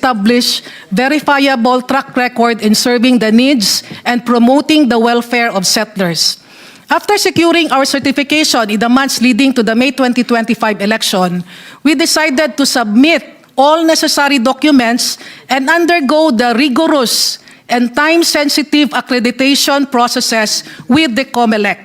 establish verifiable track record in serving the needs and promoting the welfare of settlers. After securing our certification in the months leading to the May 2025 election, we decided to submit all necessary documents and undergo the rigorous and time-sensitive accreditation processes with the COMELEC.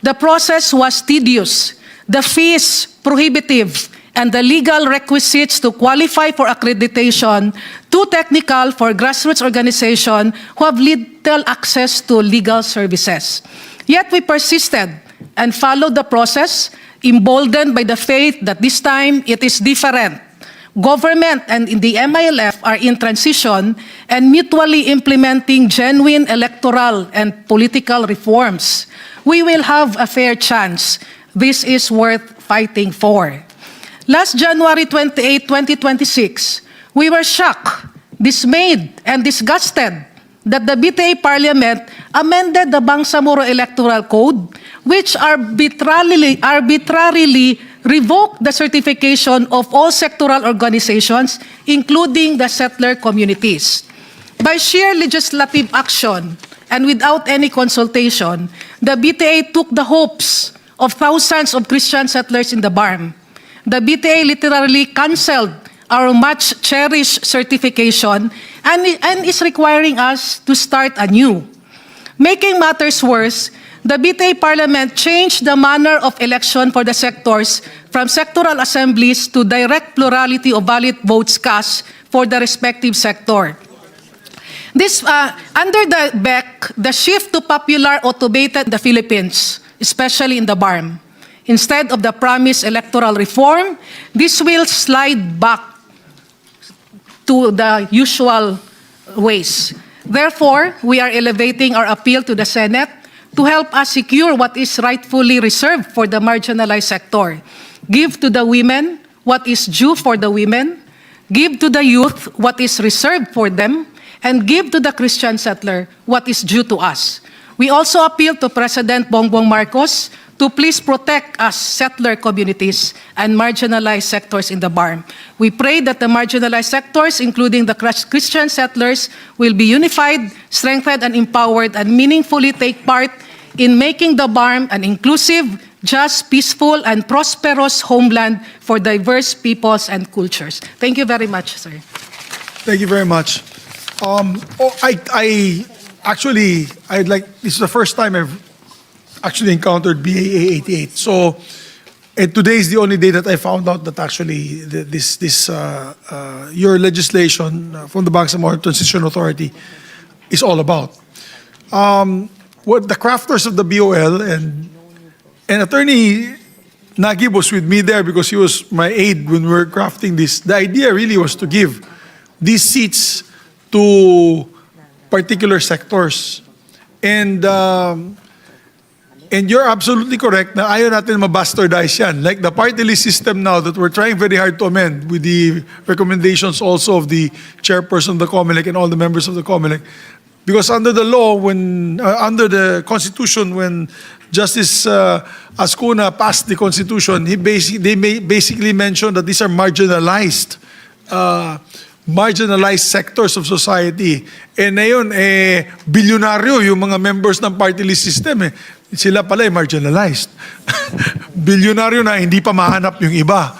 The process was tedious, the fees prohibitive, and the legal requisites to qualify for accreditation too technical for grassroots organizations who have little access to legal services. Yet we persisted and followed the process, emboldened by the faith that this time it is different. Government and the MILF are in transition and mutually implementing genuine electoral and political reforms. We will have a fair chance. This is worth fighting for. Last January 28, 2026, we were shocked, dismayed, and disgusted that the BTA Parliament amended the Bangsamoro Electoral Code, which arbitrarily revoked the certification of all sectoral organizations, including the settler communities. By sheer legislative action and without any consultation, the BTA took the hopes of thousands of Christian settlers in the BARMM. The BTA literally canceled our much-cherished certification and is requiring us to start anew. Making matters worse, the BTA Parliament changed the manner of election for the sectors from sectoral assemblies to direct plurality of valid votes cast for the respective sector. This, under the BEC, the shift to popular automated the Philippines, especially in the BARMM. Instead of the promised electoral reform, this will slide back to the usual ways. Therefore, we are elevating our appeal to the Senate to help us secure what is rightfully reserved for the marginalized sector. Give to the women what is due for the women, give to the youth what is reserved for them, and give to the Christian settler what is due to us. We also appeal to President Bongbong Marcos to please protect us settler communities and marginalized sectors in the BARMM. We pray that the marginalized sectors, including the Christian settlers, will be unified, strengthened, and empowered, and meaningfully take part in making the BARMM an inclusive, just, peaceful, and prosperous homeland for diverse peoples and cultures. Thank you very much, sir. Thank you very much. This is the first time I've actually encountered BAA 88. So, and today is the only day that I found out that actually your legislation from the Bangsamoro Transition Authority is all about. What the crafters of the BOL and Attorney Nagib was with me there because he was my aide when we were crafting this. The idea really was to give these seats to particular sectors. And you're absolutely correct na ayaw natin mabastardize yan. Like the party list system now that we're trying very hard to amend with the recommendations also of the chairperson of the COMELEC and all the members of the COMELEC. Because under the law, under the Constitution, when Justice Ascuna passed the Constitution, they basically mentioned that these are marginalized sectors of society. And ngayon, bilyonaryo yung mga members ng party list system. Sila pala marginalized. Bilyonaryo na hindi pa mahanap yung iba.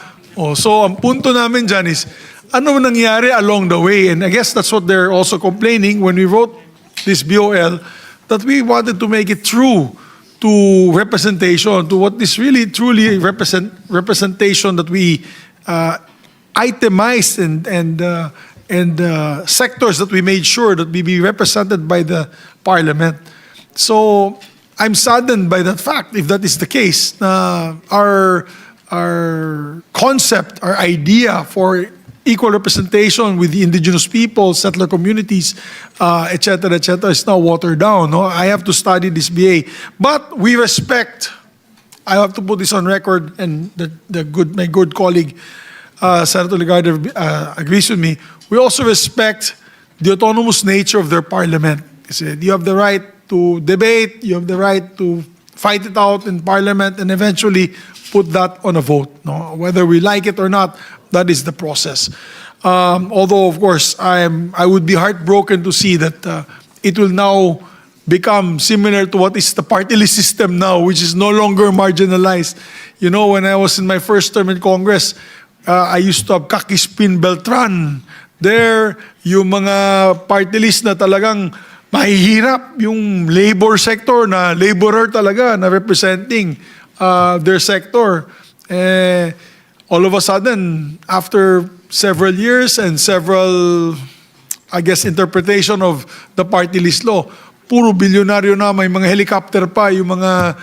So ang punto namin dyan is, ano nangyari along the way? And I guess that's what they're also complaining when we wrote this BOL, that we wanted to make it true to representation, to what is really truly representation that we itemized and sectors that we made sure that we be represented by the Parliament. So I'm saddened by that fact, if that is the case. Our concept, our idea for equal representation with the indigenous people, settler communities, etc., is now watered down. No? I have to study this BA. But we respect, I have to put this on record, and my good colleague, Senator Legarda agrees with me, we also respect the autonomous nature of their parliament. You have the right to debate, you have the right to fight it out in parliament and eventually put that on a vote. No? Whether we like it or not, that is the process. Although, of course, I would be heartbroken to see that it will now become similar to what is the party list system now, which is no longer marginalized. You know, when I was in my first term in Congress, I used to have Kakispin Beltran. There, yung mga party list na talagang mahihirap, yung labor sector na laborer talaga na representing their sector. All of a sudden, after several years and several, I guess, interpretation of the party list law, puro bilyonaryo na, may mga helicopter pa, yung mga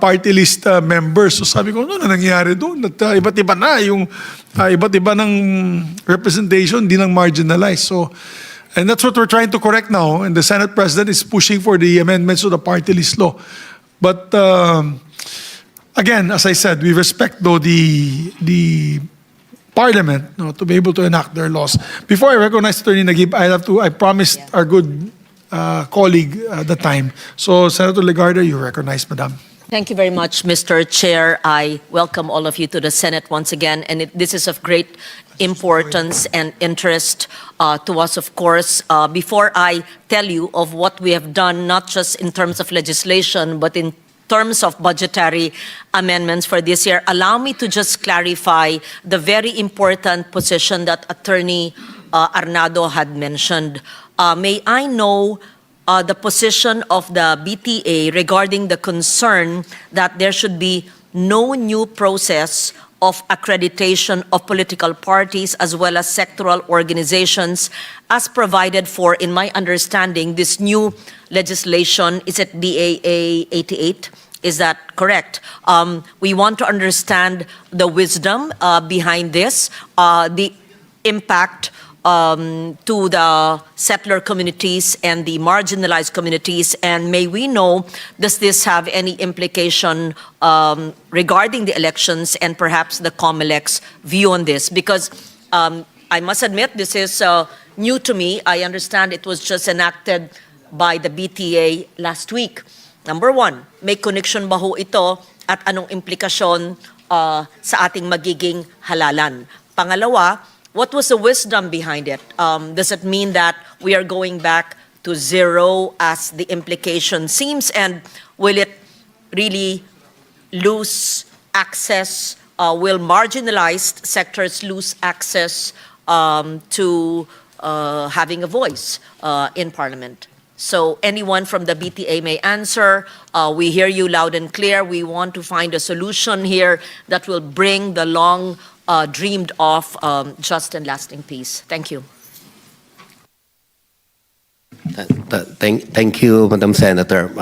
party list members. So sabi ko, ano na nangyayari doon? At iba't iba na, yung iba't iba ng representation, di nang marginalized. So, and that's what we're trying to correct now. And the Senate President is pushing for the amendments to the party list law. But again, as I said, we respect though the Parliament, no, to be able to enact their laws. Before I recognize Attorney Nagib, I promised our good colleague at the time. So, Senator Legarda, you recognize, Madam. Thank you very much, Mr. Chair. I welcome all of you to the Senate once again, and this is of great importance and interest to us, of course. Before I tell you of what we have done, not just in terms of legislation, but in terms of budgetary amendments for this year, allow me to just clarify the very important position that Attorney Arnado had mentioned. May I know the position of the BTA regarding the concern that there should be no new process of accreditation of political parties as well as sectoral organizations as provided for, in my understanding, this new legislation, is it BAA 88? Is that correct? We want to understand the wisdom behind this, the impact to the settler communities and the marginalized communities, and may we know, does this have any implication regarding the elections and perhaps the COMELEC's view on this? Because I must admit, this is new to me. I understand it was just enacted by the BTA last week. Number one, may connection ba ho ito at anong implikasyon sa ating magiging halalan? Pangalawa, what was the wisdom behind it? Does it mean that we are going back to zero as the implication seems? And will it really lose access? Will marginalized sectors lose access to having a voice in Parliament? So anyone from the BTA may answer. We hear you loud and clear. We want to find a solution here that will bring the long dreamed of just and lasting peace. Thank you. Thank you, Madam Senator.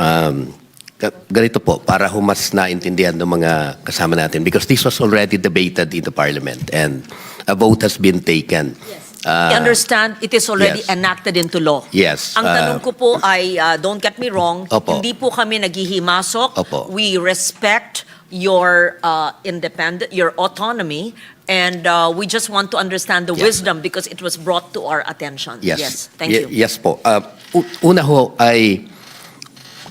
Ganito po, para mas naintindihan ng mga kasama natin, because this was already debated in the Parliament and a vote has been taken. I understand it is already yes. enacted into law. Yes. Ang tanong ko po ay, don't get me wrong, Opo. hindi po kami naghihimasok. Opo. We respect your your autonomy, and we just want to understand the wisdom because it was brought to our attention. Yes. Thank you. Yes po. Una ho ay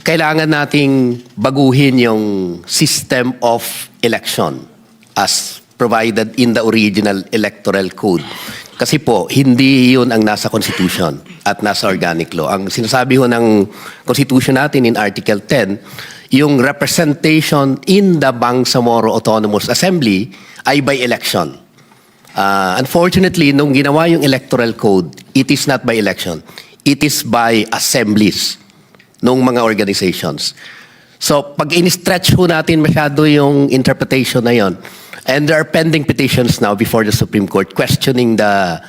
kailangan nating baguhin yung system of election as provided in the original electoral code. Kasi po, hindi yun ang nasa Constitution at nasa organic law. Ang sinasabi ho ng Constitution natin in Article 10, yung representation in the Bangsamoro Autonomous Assembly ay by election. Unfortunately, nung ginawa yung electoral code, it is not by election. It is by assemblies nung mga organizations. So, pag in-stretch ho natin masyado yung interpretation na yon, and there are pending petitions now before the Supreme Court questioning the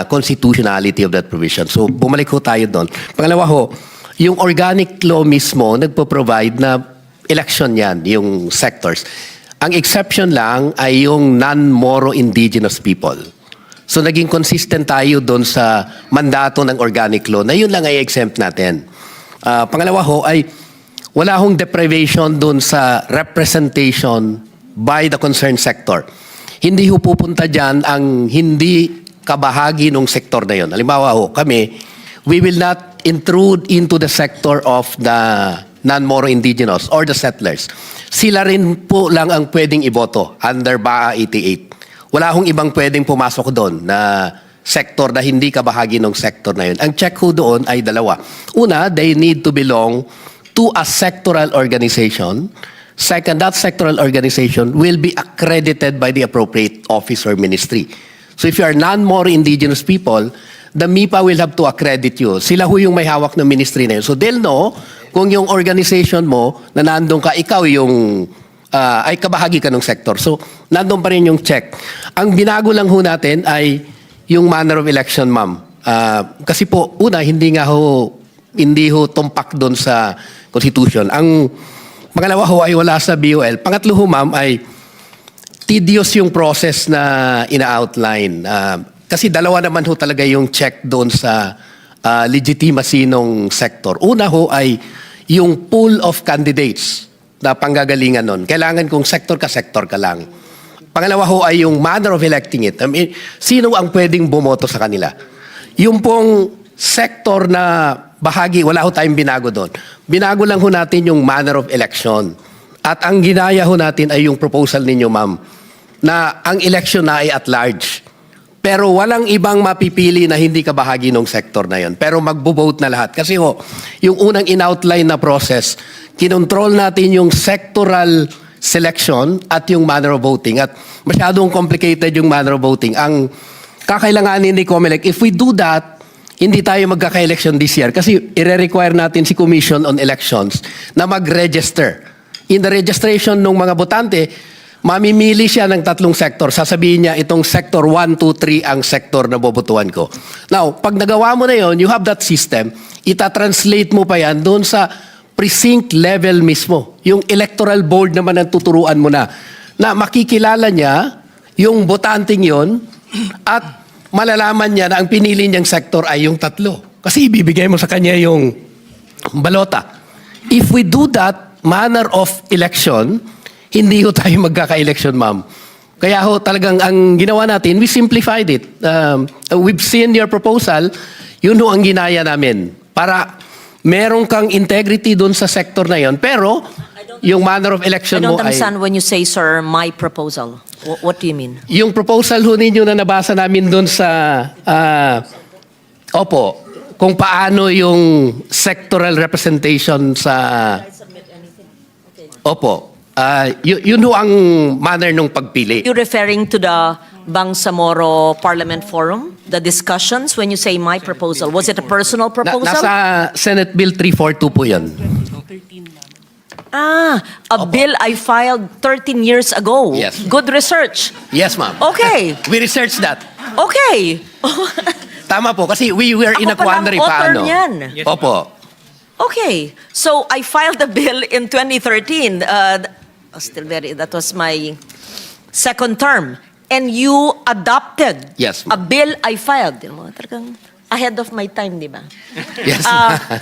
constitutionality of that provision. So, bumalik ho tayo doon. Pangalawa ho, yung organic law mismo, nagpo-provide na election yan, yung sectors. Ang exception lang ay yung non-Moro indigenous people. So, naging consistent tayo doon sa mandato ng organic law na yun lang ay exempt natin. Pangalawa ho ay wala hong deprivation doon sa representation by the concerned sector. Hindi ho pupunta dyan ang hindi kabahagi ng sektor na yun. Halimbawa ho, kami, we will not intrude into the sector of the non-Moro indigenous or the settlers. Sila rin po lang ang pwedeng iboto under BAA 88. wala hong ibang pwedeng pumasok doon na sector na hindi kabahagi ng sector na yun. Ang check ho doon ay dalawa. Una, they need to belong to a sectoral organization. Second, that sectoral organization will be accredited by the appropriate office or ministry. So if you are non-Moro indigenous people, the MIPA will have to accredit you. Sila ho yung may hawak ng ministry na yun. So they'll know kung yung organization mo na nandun ka, ikaw yung ay kabahagi ka ng sector. So nandun pa rin yung check. Ang binago lang ho natin ay yung manner of election, ma'am. Kasi po, una, hindi ho tumpak doon sa Constitution. Ang pangalawa ho ay wala sa BOL. Pangatlo ho, ma'am, ay tedious yung process na ina-outline. Kasi dalawa naman ho talaga yung check doon sa legitimacy ng sector. Una ho ay yung pool of candidates na panggagalingan nun. Kailangan kung sector ka lang. Pangalawa ho ay yung manner of electing it. I mean, sino ang pwedeng bumoto sa kanila? Yung pong sector na bahagi, wala ho tayong binago doon. Binago lang ho natin yung manner of election. At ang ginaya ho natin ay yung proposal ninyo, ma'am, na ang election na ay at large. Pero walang ibang mapipili na hindi kabahagi ng sector na yon. Pero magbo-vote na lahat. Kasi ho, yung unang in-outline na process, kinontrol natin yung sectoral selection at yung manner of voting. At masyadong complicated yung manner of voting. Ang kakailanganin ni COMELEC, if we do that, hindi tayo magkaka-election this year. Kasi i-require natin si Commission on Elections na mag-register. In the registration ng mga botante, mamimili siya ng 3 sektor. Sasabihin niya, itong sector 1, 2, 3 ang sektor na bobotuhan ko. Now, pag nagawa mo na yon, you have that system, ita-translate mo pa yan doon sa precinct level mismo. Yung electoral board naman ang tuturuan mo na makikilala niya yung botanting yon at malalaman niya na ang pinili niyang sektor ay yung 3. Kasi ibibigay mo sa kanya yung balota. If we do that manner of election, hindi ho tayo magkaka-election, ma'am. Kaya ho talagang ang ginawa natin, we simplified it. We've seen your proposal, yun ho ang ginaya namin. Para meron kang integrity doon sa sector na yon, pero yung manner of election I don't mo ay... understand when you say, sir, my proposal. What do you mean? Yung proposal ho ninyo na nabasa namin doon sa... kung paano yung sectoral representation sa... yun ho ang manner ng pagpili. You referring to the Bangsamoro Parliament Forum? The discussions when you say my proposal? Was it a personal proposal? Nasa Senate Bill 342 po yun. A bill I filed 13 years ago. Yes. Good research. Yes, ma'am. Okay. We researched that. Okay. Tama po, kasi we were in a Ako palang quandary author paano. niyan. Opo. Okay. So I filed the bill in 2013. That was my second term. And you adopted Yes, a bill I filed. Talagang ahead of my time, di ba? Yes.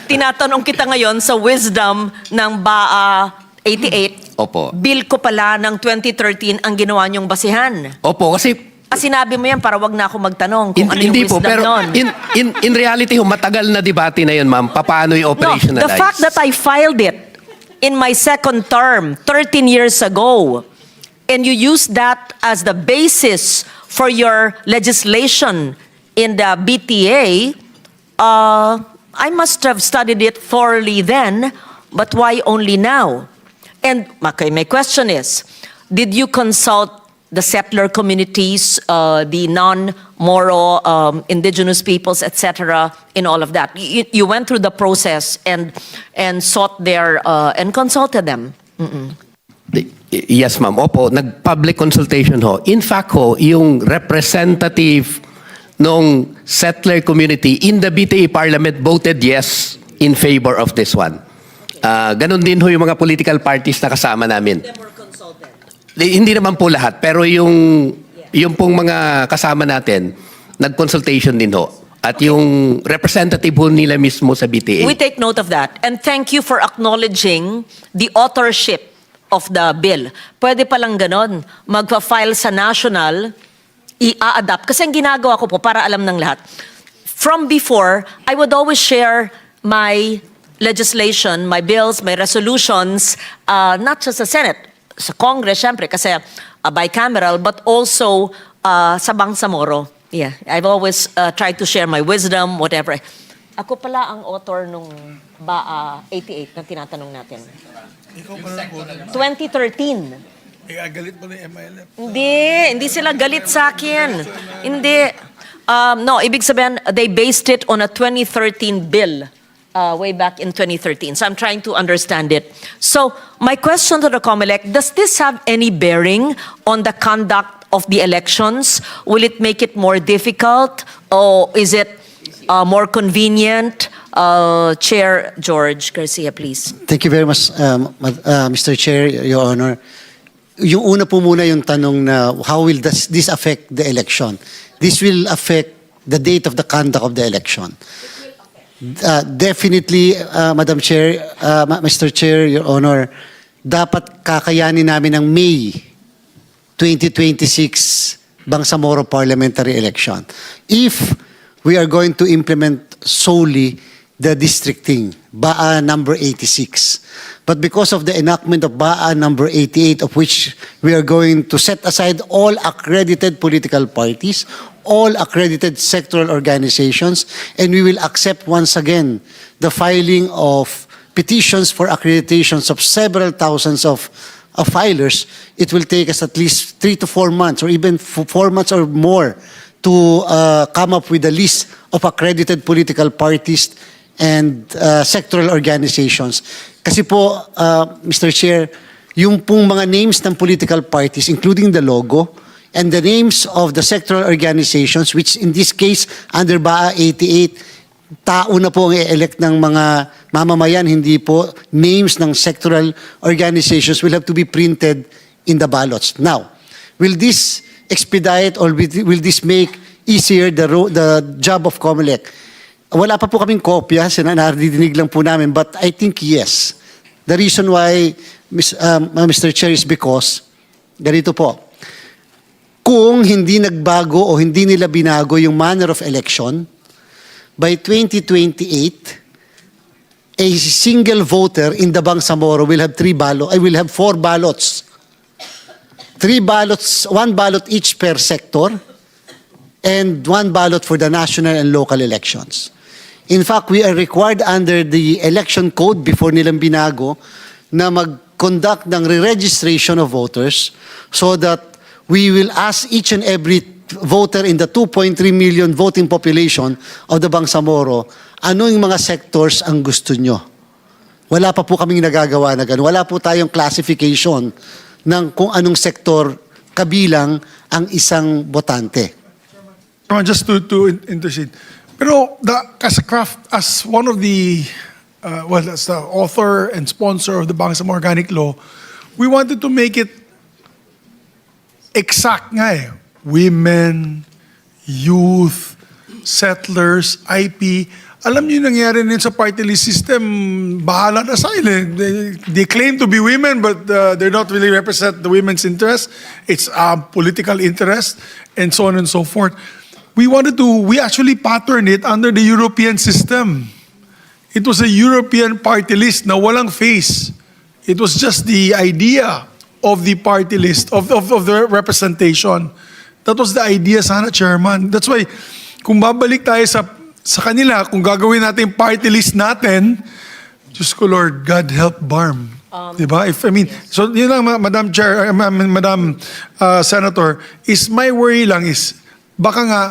Tinatanong kita ngayon sa wisdom ng BAA 88. Opo. Bill ko pala ng 2013 ang ginawa niyong basihan. Opo, kasi Sinabi mo yan para wag na ako magtanong kung ano yung hindi po, wisdom pero nun. in reality, matagal na debate na yun, ma'am. Paano No, yung operationalize? the fact that I filed it in my second term 13 years ago, and you use that as the basis for your legislation in the BTA, I must have studied it thoroughly then, but why only now? And okay, my question is, did you consult the settler communities, the non-Moro indigenous peoples, etc., in all of that? You went through the process and sought their and consulted them. Yes, ma'am. Opo, nag-public consultation ho. In fact ho, yung representative nung settler community in the BTA Parliament voted yes in favor of this one. Ganon din ho yung mga political parties na kasama namin. Hindi naman po lahat, pero yung pong mga kasama natin, nag-consultation din ho. At yung representative ho nila mismo sa BTA. We take note of that. And thank you for acknowledging the authorship of the bill. Pwede palang ganon, magpa-file sa national, i-adapt. Kasi ang ginagawa ko po, para alam ng lahat, from before, I would always share my legislation, my bills, my resolutions, not just sa Senate, sa Congress, syempre, kasi bicameral, but also sa Bangsamoro. Yeah, I've always tried to share my wisdom, whatever. Ako pala ang author nung BAA 88 na tinatanong natin. Ikaw pa lang 2013. galit mo na yung MILF. Hindi sila galit sa akin. Hindi. No, ibig sabihin, they based it on a 2013 bill way back in 2013. So I'm trying to understand it. So my question to the COMELEC, does this have any bearing on the conduct of the elections? Will it make it more difficult? Or is it more convenient? Chair George Garcia, please. Thank you very much, Mr. Chair, Your Honor. Yung una po muna yung tanong na how will this affect the election? This will affect the date of the conduct of the election. Definitely, Madam Chair, Mr. Chair, Your Honor, dapat kakayanin namin ng May 2026 Bangsamoro parliamentary election. If we are going to implement solely the districting, BAA number 86. But because of the enactment of BAA number 88, of which we are going to set aside all accredited political parties, all accredited sectoral organizations, and we will accept once again the filing of petitions for accreditations of several thousands of filers, it will take us at least 3 to 4 months or even 4 months or more to come up with a list of accredited political parties and sectoral organizations. Kasi po, Mr. Chair, yung pong mga names ng political parties, including the logo, and the names of the sectoral organizations, which in this case, under BAA 88, tao na po ang i-elect ng mga mamamayan, hindi po names ng sectoral organizations will have to be printed in the ballots. Now, will this expedite or will this make easier the job of COMELEC? Wala pa po kaming kopya, nadidinig lang po namin, but I think yes. The reason why, Mr. Chair, is because, ganito po, kung hindi nagbago o hindi nila binago yung manner of election, by 2028, a single voter in the Bangsamoro will have 4 ballots. 3 ballots, 1 ballot each per sector, and 1 ballot for the national and local elections. In fact, we are required under the election code before nilang binago na mag-conduct ng re-registration of voters so that we will ask each and every voter in the 2.3 million voting population of the Bangsamoro, ano yung mga sectors ang gusto nyo? Wala pa po kaming nagagawa na gano'n. Wala po tayong classification ng kung anong sektor kabilang ang isang botante. Just to intercede. Pero as one of the, as the author and sponsor of the Bangsamoro Organic Law, we wanted to make it exact nga eh. Women, youth, settlers, IP. Alam niyo yung nangyari din sa party list system, bahala na sila. They claim to be women, but they're not really represent the women's interest. It's political interest, and so on and so forth. We actually patterned it under the European system. It was a European party list na walang face. It was just the idea of the party list, of the representation. That was the idea sana, Chairman. That's why, kung babalik tayo sa kanila, kung gagawin natin party list natin, Diyos ko Lord, God help BARMM. Diba? So yun lang, Madam Chair, Madam Senator, is my worry lang is, baka nga,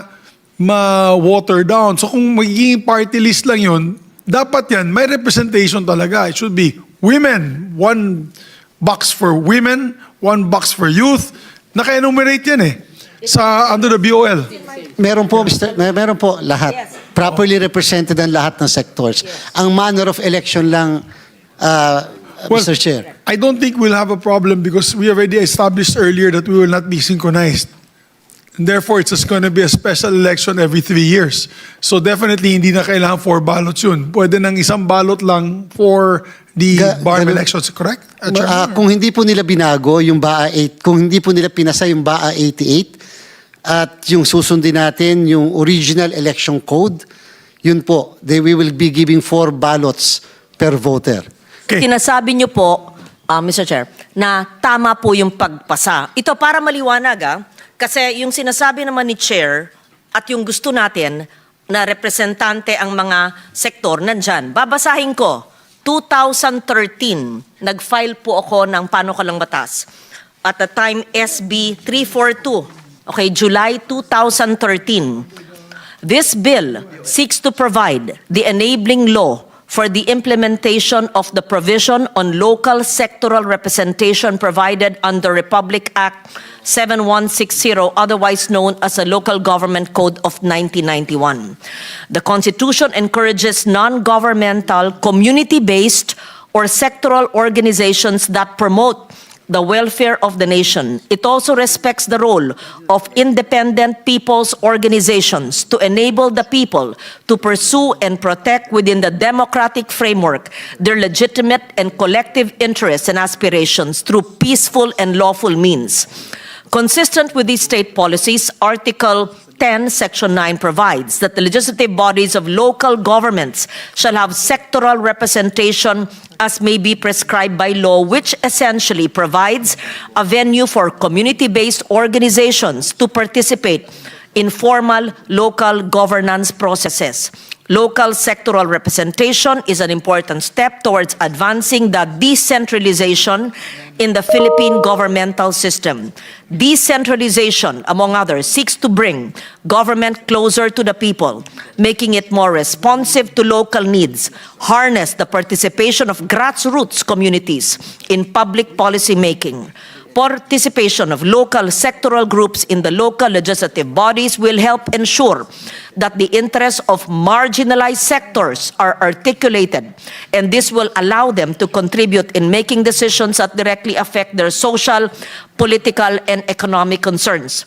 ma-water down. So kung magiging party list lang yun, dapat yan, may representation talaga. It should be women, 1 box for women, 1 box for youth. Naka-enumerate yan eh, under the BOL. Meron po, meron po lahat. Yes. Properly represented ang lahat ng sectors. Ang manner of election lang, Mr. Chair. I don't think we'll have a problem because we already established earlier that we will not be synchronized. And therefore, it's just going to be a special election every 3 years. So definitely, hindi na kailangan 4 ballots yun. Pwede nang isang ballot lang for the BARMM elections, correct? Kung hindi po nila binago yung BAA 8, kung hindi po nila pinasa yung BAA 88, at yung susundin natin, yung original election code, yun po, we will be giving 4 ballots per voter. Okay. Sinasabi niyo po, Mr. Chair, na tama po yung pagpasa. Ito para maliwanag Kasi yung sinasabi naman ni Chair at yung gusto natin na representante ang mga sektor nandyan. Babasahin ko. 2013, nag-file po ako ng panukalang batas. At the time, SB 342. Okay, July 2013. This bill seeks to provide the enabling law for the implementation of the provision on local sectoral representation provided under Republic Act 7160, otherwise known as the Local Government Code of 1991. The Constitution encourages non-governmental, community-based, or sectoral organizations that promote the welfare of the nation. It also respects the role of independent people's organizations to enable the people to pursue and protect within the democratic framework their legitimate and collective interests and aspirations through peaceful and lawful means. Consistent with these state policies, Article 10, Section 9 provides that the legislative bodies of local governments shall have sectoral representation as may be prescribed by law, which essentially provides a venue for community-based organizations to participate in formal local governance processes. Local sectoral representation is an important step towards advancing the decentralization in the Philippine governmental system. Decentralization, among others, seeks to bring government closer to the people, making it more responsive to local needs, harness the participation of grassroots communities in public policy making. Participation of local sectoral groups in the local legislative bodies will help ensure that the interests of marginalized sectors are articulated, and this will allow them to contribute in making decisions that directly affect their social, political, and economic concerns.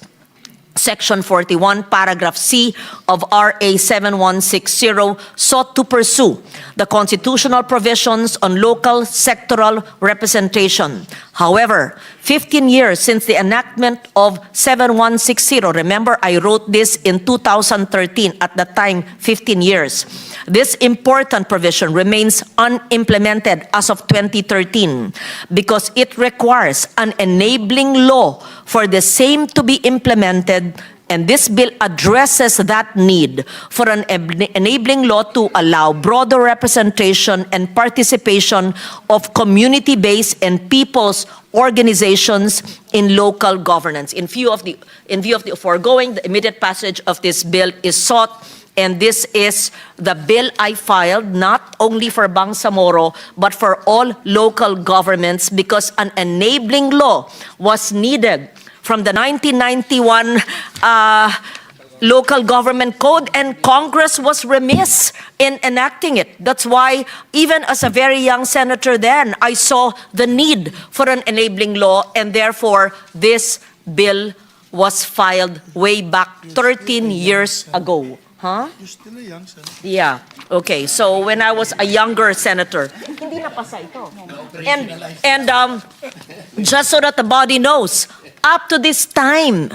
Section 41, Paragraph C of RA 7160 sought to pursue the constitutional provisions on local sectoral representation. However, 15 years since the enactment of 7160, remember I wrote this in 2013, at the time 15 years, this important provision remains unimplemented as of 2013 because it requires an enabling law for the same to be implemented, and this bill addresses that need for an enabling law to allow broader representation and participation of community-based and people's organizations in local governance. In view of the foregoing, the immediate passage of this bill is sought, and this is the bill I filed not only for Bangsamoro but for all local governments, because an enabling law was needed from the 1991 Local Government Code, and Congress was remiss in enacting it. That's why, even as a very young senator then, I saw the need for an enabling law, and therefore this bill was filed way back 13 years ago. Huh? You're still a young senator. Yeah. Okay. So when I was a younger senator, hindi napasa ito. And just so that the body knows, up to this time,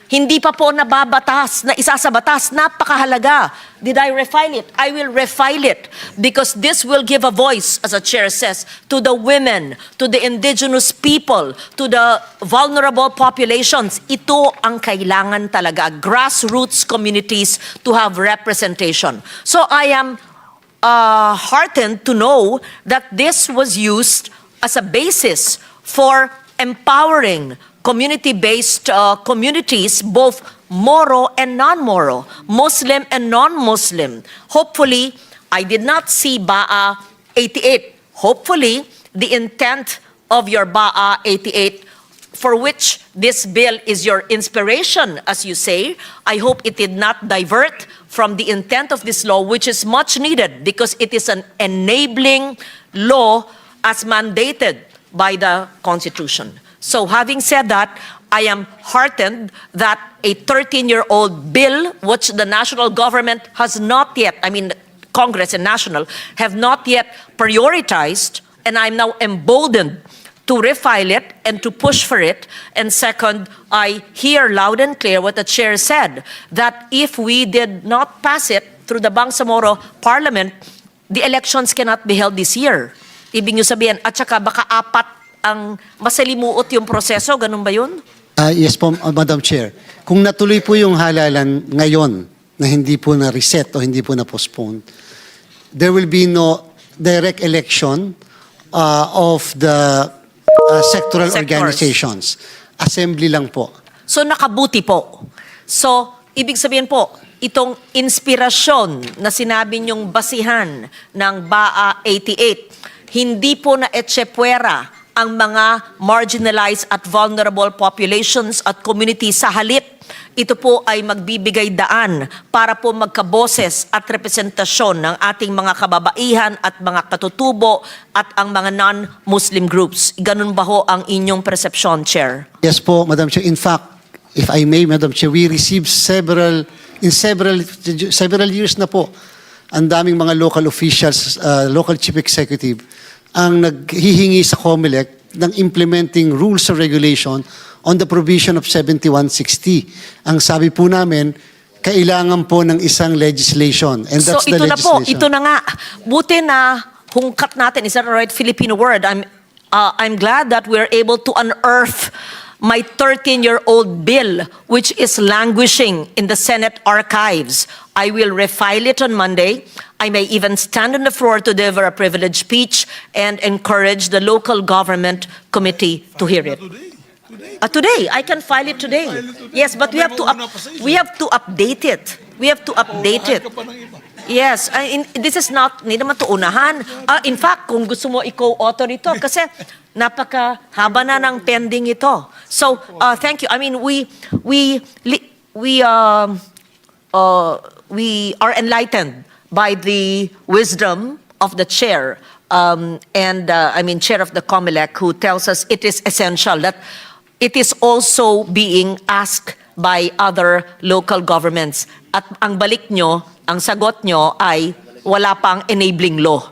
hindi pa po nababatas, na isa sa batas, napakahalaga. Did I refile it? I will refile it because this will give a voice, as the chair says, to the women, to the indigenous people, to the vulnerable populations. Ito ang kailangan talaga, grassroots communities to have representation. So I am heartened to know that this was used as a basis for empowering community-based communities, both Moro and non-Moro, Muslim and non-Muslim. Hopefully, I did not see BAA 88. Hopefully, the intent of your BAA 88, for which this bill is your inspiration, as you say, I hope it did not divert from the intent of this law, which is much needed because it is an enabling law as mandated by the Constitution. So having said that, I am heartened that a 13-year-old bill, which the national government has not yet, Congress and national, have not yet prioritized, and I'm now emboldened to refile it and to push for it. And second, I hear loud and clear what the chair said, that if we did not pass it through the Bangsamoro Parliament, the elections cannot be held this year. Ibig nyo sabihin, at saka baka apat ang masalimuot yung proseso, ganun ba yun? Yes po, Madam Chair. Kung natuloy po yung halalan ngayon na hindi po na-reset o hindi po na-postpone, there will be no direct election of the sectoral Sectors. organizations. Assembly lang po. So nakabuti po. So, ibig sabihin po, itong inspirasyon na sinabi niyong basihan ng BAA 88, hindi po na etsyepwera ang mga marginalized at vulnerable populations at communities. Sa halip, ito po ay magbibigay daan para po magkaboses at representasyon ng ating mga kababaihan at mga katutubo at ang mga non-Muslim groups. Ganun ba ho ang inyong perception, Chair? Yes po, Madam Chair. In fact, if I may, Madam Chair, we received several years na po, ang daming mga local officials, local chief executive, ang naghihingi sa COMELEC ng implementing rules or regulation on the provision of 7160. Ang sabi po namin, kailangan po ng isang legislation. And that's So the ito na po, legislation. ito na nga. Buti na hungkat natin, is that the right Filipino word? I'm glad that we're able to unearth my 13-year-old bill, which is languishing in the Senate archives. I will refile it on Monday. I may even stand on the floor to deliver a privileged speech and encourage the local government committee to hear it. Today, I can file it today. Yes, but we have to update it. We have to update it. Yes, this is not, hindi naman to unahan. In fact, kung gusto mo i-co-author ito, kasi napakahaba na ng pending ito. So, thank you. I mean, we are enlightened by the wisdom of the chair, chair of the COMELEC, who tells us it is essential that it is also being asked by other local governments. At ang balik nyo, ang sagot nyo ay wala pang enabling law.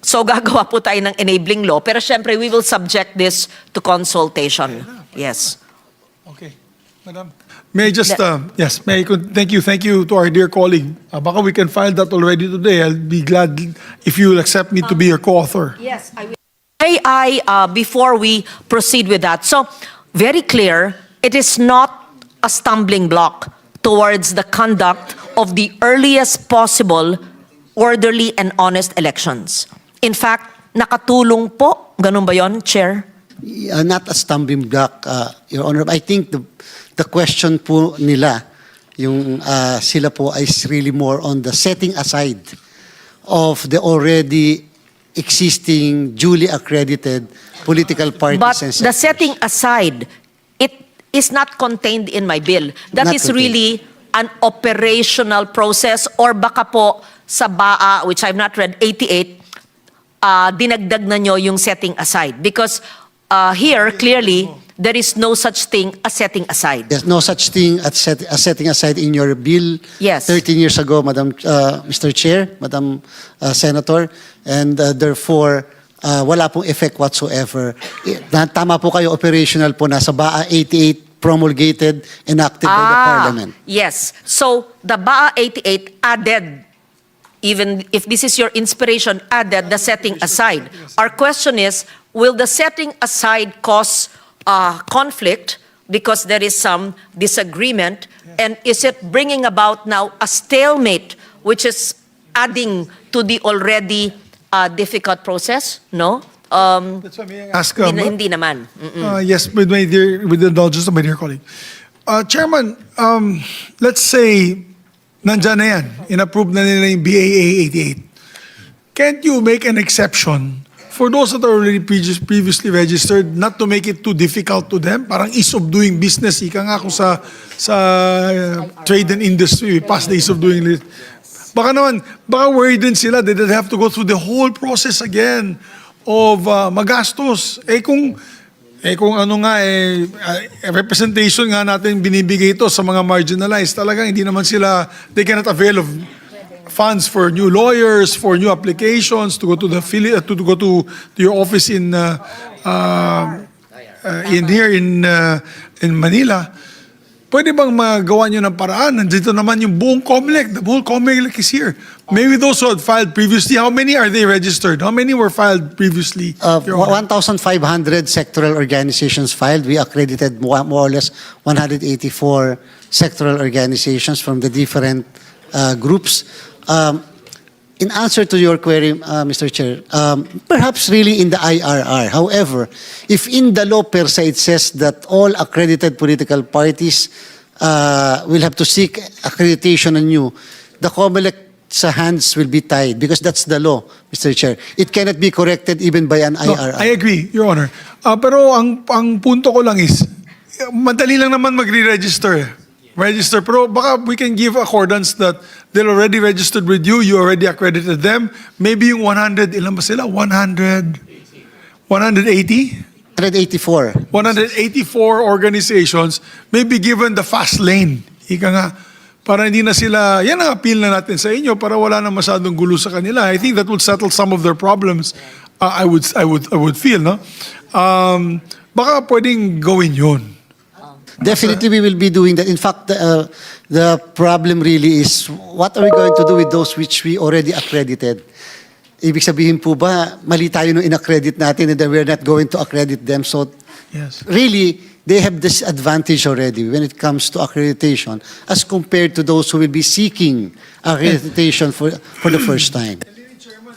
So gagawa po tayo ng enabling law, pero syempre we will subject this to consultation. Yes. Okay. Madam. May I just, yes, thank you to our dear colleague. Baka we can file that already today. I'll be glad if you will accept me to be your co-author. Yes, I will. Before we proceed with that, so very clear, it is not a stumbling block towards the conduct of the earliest possible orderly and honest elections. In fact, nakatulong po, ganun ba yon, Chair? Not a stumbling block, Your Honor. I think the question po nila, yung sila po is really more on the setting aside of the already existing, duly accredited political parties But and the sectors. setting aside, it is not contained in my bill. That Not is contained. really an operational process, or baka po sa BAA, which I've not read, 88, dinagdag na nyo yung setting aside. Because here, clearly, there is no such thing as setting aside. There's no such thing as setting aside in your bill Yes. 13 years ago, Mr. Chair, Madam Senator, and therefore, wala pong effect whatsoever. Tama po kayo, operational po, nasa BAA 88, promulgated, enacted by the Parliament. Yes. So, the BAA 88 added, even if this is your inspiration, added the setting aside. Our question is, will the setting aside cause conflict because there is some disagreement, and is it bringing about now a stalemate, which is adding to the already difficult process? No? That's why may I ask, Hindi naman. yes, with the indulgence of my dear colleague. Chairman, let's say, nandyan na yan, in-approve na nila yung BAA 88. Can't you make an exception for those that are already previously registered, not to make it too difficult to them? Parang ease of doing business. Ika nga kung sa trade and industry, pass the ease of doing it. Baka worried din sila that they have to go through the whole process again of magastos. Kung representation nga natin binibigay ito sa mga marginalized, talagang hindi naman sila, they cannot avail of funds for new lawyers, for new applications, to go to your office in Manila. pwede bang magawa nyo ng paraan? Nandito naman yung buong COMELEC. The whole COMELEC is here. Maybe those who had filed previously, how many are they registered? How many were filed previously? Your Honor? 1,500 sectoral organizations filed. We accredited more or less 184 sectoral organizations from the different groups. In answer to your query, Mr. Chair, perhaps really in the IRR. However, if in the law per se it says that all accredited political parties will have to seek accreditation anew, the COMELEC's hands will be tied because that's the law, Mr. Chair. It cannot be corrected even by an No, IRR. I agree, Your Honor. Pero ang punto ko lang is, madali lang naman magre-register. Register, pero baka we can give accordance that they're already registered with you, you already accredited them. Maybe yung 100, ilan ba sila? 100? 180? 184. 184 organizations may be given the fast lane. Ika nga, para hindi na sila, yan ang appeal na natin sa inyo para wala na masyadong gulo sa kanila. I think that would settle some of their problems. I would feel, no? Baka pwedeng gawin yun. Definitely, we will be doing that. In fact, the problem really is, what are we going to do with those which we already accredited? Ibig sabihin po ba, mali tayo nung inaccredit natin and then we're not going to accredit them. So, Yes. really, they have this advantage already when it comes to accreditation as compared to those who will be seeking accreditation for the first time.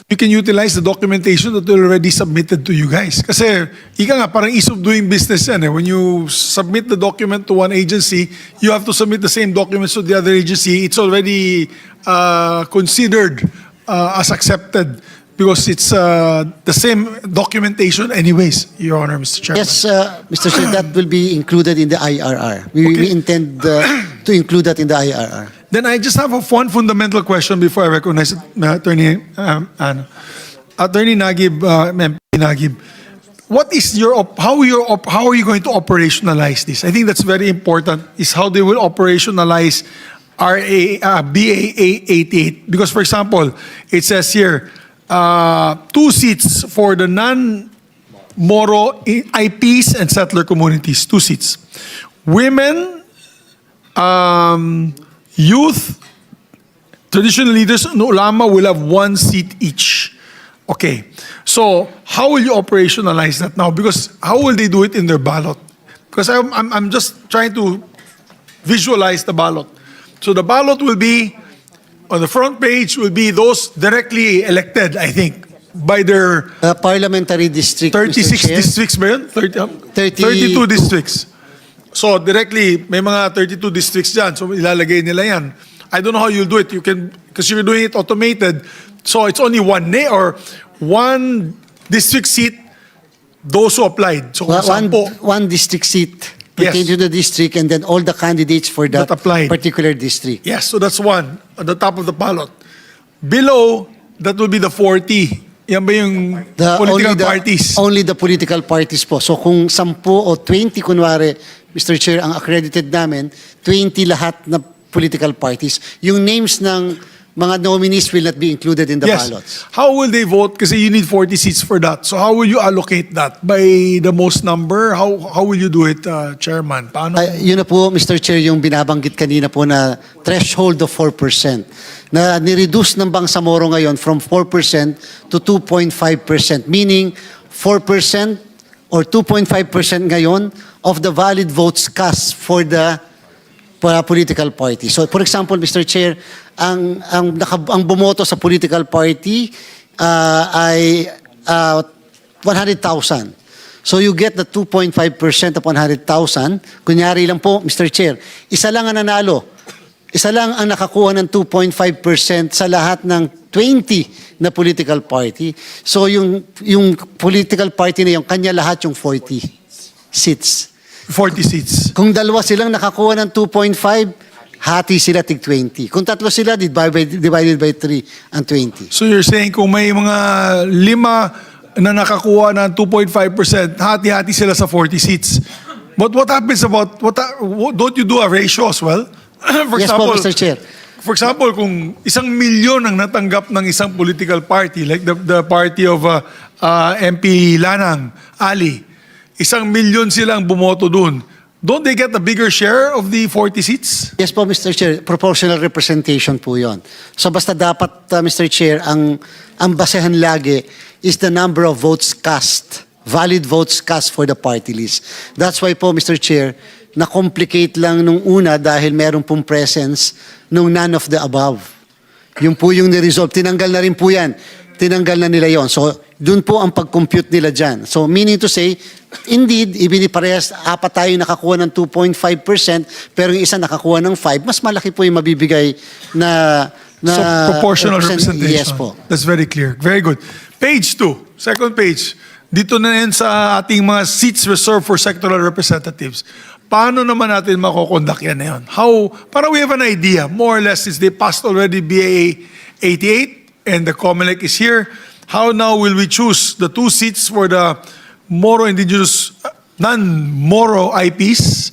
You can utilize the documentation that already submitted to you guys. Kasi, ika nga, parang ease of doing business yan. When you submit the document to one agency, you have to submit the same documents to the other agency. It's already considered as accepted because it's the same documentation anyways, Your Honor, Mr. Chairman. Yes, Mr. Chair, that will be included in the IRR. We intend to include that in the IRR. Then I just have one fundamental question before I recognize Attorney Nagib, MP Nagib. What is how are you going to operationalize this? I think that's very important. Is how they will operationalize BAA 88. Because for example, it says here 2 seats for the non-Moro IPs and settler communities. 2 seats. Women. Youth, traditional leaders, and ulama will have 1 seat each. Okay. So, how will you operationalize that now? Because how will they do it in their ballot? Because I'm just trying to visualize the ballot. So, the ballot will be, on the front page, will be those directly elected, I think, by their Parliamentary district, 36 Mr. Chair. districts ba yun? 32 districts. So directly, may mga 32 districts dyan. So ilalagay nila yan. I don't know how you'll do it. You can, because you're doing it automated. So it's only one name or one district seat, those who applied. So One district seat Yes. pertain to the district and then all the candidates for that That applied. particular district. yes, so that's one. At the top of the ballot. Below, that will be the 40. Yan ba yung political parties? Only the political parties po. So kung 10 o 20 kunwari, Mr. Chair, ang accredited namin, 20 lahat na political parties. Yung names ng mga nominees will not be included in the ballots. How will they vote? Kasi you need 40 seats for that. So how will you allocate that? By the most number? How will you do it, Chairman? Paano? Yun na po, Mr. Chair, yung binabanggit kanina po na threshold of 4% na nireduce ng Bangsamoro ngayon from 4% to 2.5%, meaning 4% or 2.5% ngayon of the valid votes cast for the political party. So for example, Mr. Chair, ang bumoto sa political party ay 100,000. So you get the 2.5% of 100,000. Kunyari lang po, Mr. Chair, isa lang ang nanalo. Isa lang ang nakakuha ng 2.5% sa lahat ng 20 na political party. So yung political party na yung kanya lahat yung 40 seats. 40 seats. Kung dalawa silang nakakuha ng 2.5, hati sila tig 20. Kung tatlo sila, divided by 3 ang 20. So you're saying kung may mga 5 na nakakuha ng 2.5%, hati-hati sila sa 40 seats. But what happens about, don't you do a ratio as well? For Yes po, Mr. Chair. For example, kung 1,000,000 ang natanggap ng isang political party, like the party of MP Lanang, Ali, 1,000,000 silang bumoto dun. don't they get a bigger share of the 40 seats? Yes po, Mr. Chair. Proportional representation po yon. So basta dapat, Mr. Chair, ang basehan lagi is the number of votes cast, valid votes cast for the party list. That's why po, Mr. Chair, na-complicate lang nung una dahil meron pong presence nung none of the above. Yung po yung ni-resolve. Tinanggal na rin po yan. Tinanggal na nila yon. So, dun po ang pag-compute nila dyan. So, meaning to say, indeed, ibiniparehas, apat tayo nakakuha ng 2.5%, pero yung isa nakakuha ng 5%, mas malaki po yung mabibigay na So proportional representation. Yes po. That's very clear. Very good. Page 2, second page. Dito na yan sa ating mga seats reserved for sectoral representatives. Paano naman natin makokondak yan na yun? How, para we have an idea, more or less, since they passed already BAA 88 and the COMELEC is here, how now will we choose the 2 seats for the Moro indigenous, non-Moro IPs,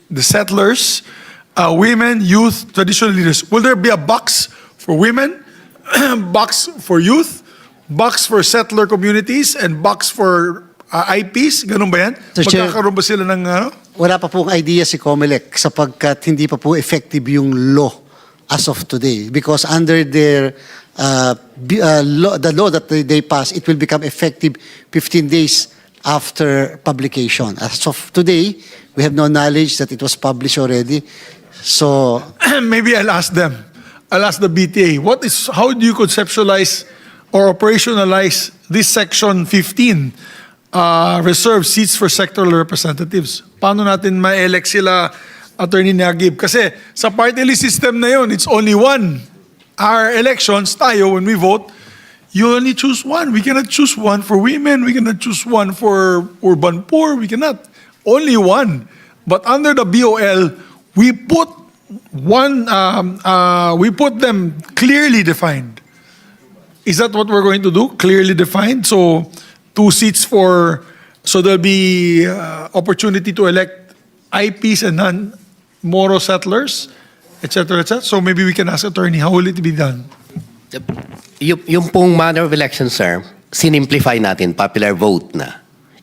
the settlers, women, youth, traditional leaders? Will there be a box for women, box for youth, box for settler communities, and box for IPs? Ganun ba yan? Sir Chair, Magkakaroon ba sila ng ano? wala pa pong idea si COMELEC sapagkat hindi pa po effective yung law as of today. Because under their the law that they pass, it will become effective 15 days after publication. As of today, we have no knowledge that it was published already. So, Maybe I'll ask them. I'll ask the BTA. How do you conceptualize or operationalize this section 15, reserved seats for sectoral representatives? Paano natin ma-elect sila, Attorney Nagib? Kasi sa party list system na yun, it's only one. Our elections, tayo, when we vote, you only choose one. We cannot choose one for women. We cannot choose one for urban poor. We cannot. Only one. But under the BOL, we put we put them clearly defined. Is that what we're going to do? Clearly defined? So, 2 seats so there'll be opportunity to elect IPs and non-Moro settlers, etc., etc. So maybe we can ask attorney, how will it be done? Yung pong manner of election, sir, sinimplify natin, popular vote na.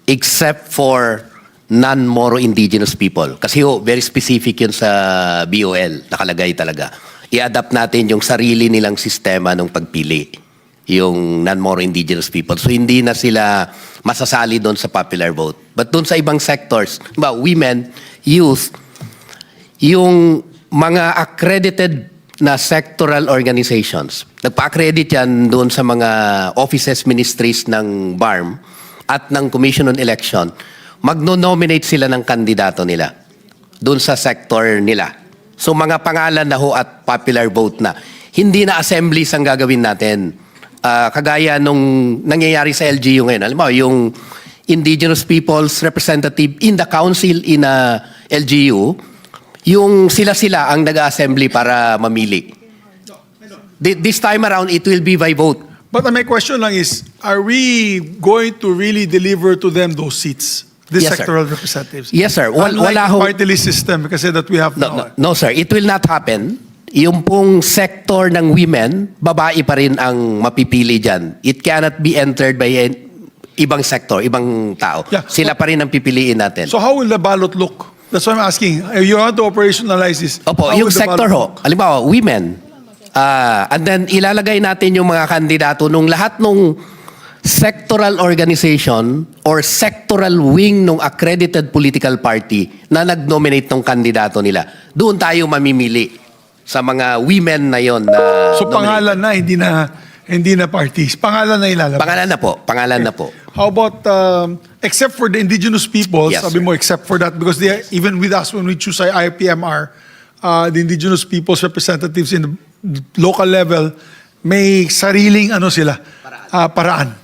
Except for non-Moro indigenous people. Kasi very specific yun sa BOL, nakalagay talaga. I-adapt natin yung sarili nilang sistema ng pagpili, yung non-Moro indigenous people. So hindi na sila masasali doon sa popular vote. But doon sa ibang sectors, women, youth, yung mga accredited na sectoral organizations, nagpa-accredit yan doon sa mga offices, ministries ng BARMM at ng Commission on Election, magno-nominate sila ng kandidato nila doon sa sector nila. So mga pangalan na ho at popular vote na. Hindi na assemblies ang gagawin natin. Kagaya nung nangyayari sa LGU ngayon. Alam mo, yung indigenous people's representative in the council in a LGU, yung sila-sila ang nag-assembly para mamili. This time around, it will be by vote. But my question lang is, are we going to really deliver to them those seats? The Yes, sir. sectoral representatives? Yes, sir. Unlike Wala the ho. party list system kasi that we have now. No, sir. It will not happen. Yung pong sector ng women, babae pa rin ang mapipili dyan. It cannot be entered by ibang sector, ibang tao. Yeah. Sila pa rin ang pipiliin natin. So how will the ballot look? That's why I'm asking. You want to operationalize this? Opo, How yung will the sector ballot ho, look? halimbawa, women. And then ilalagay natin yung mga kandidato nung lahat nung sectoral organization or sectoral wing ng accredited political party na nag-nominate ng kandidato nila. Doon tayo mamimili sa mga women na yon na So nominate. pangalan na, hindi na parties. Pangalan na ilalabas. Pangalan na po. How about, except for the indigenous peoples, Yes, sabi sir. mo, except for that, because they, even with us when we choose our IPMR, the indigenous peoples representatives in the local level, may sariling paraan.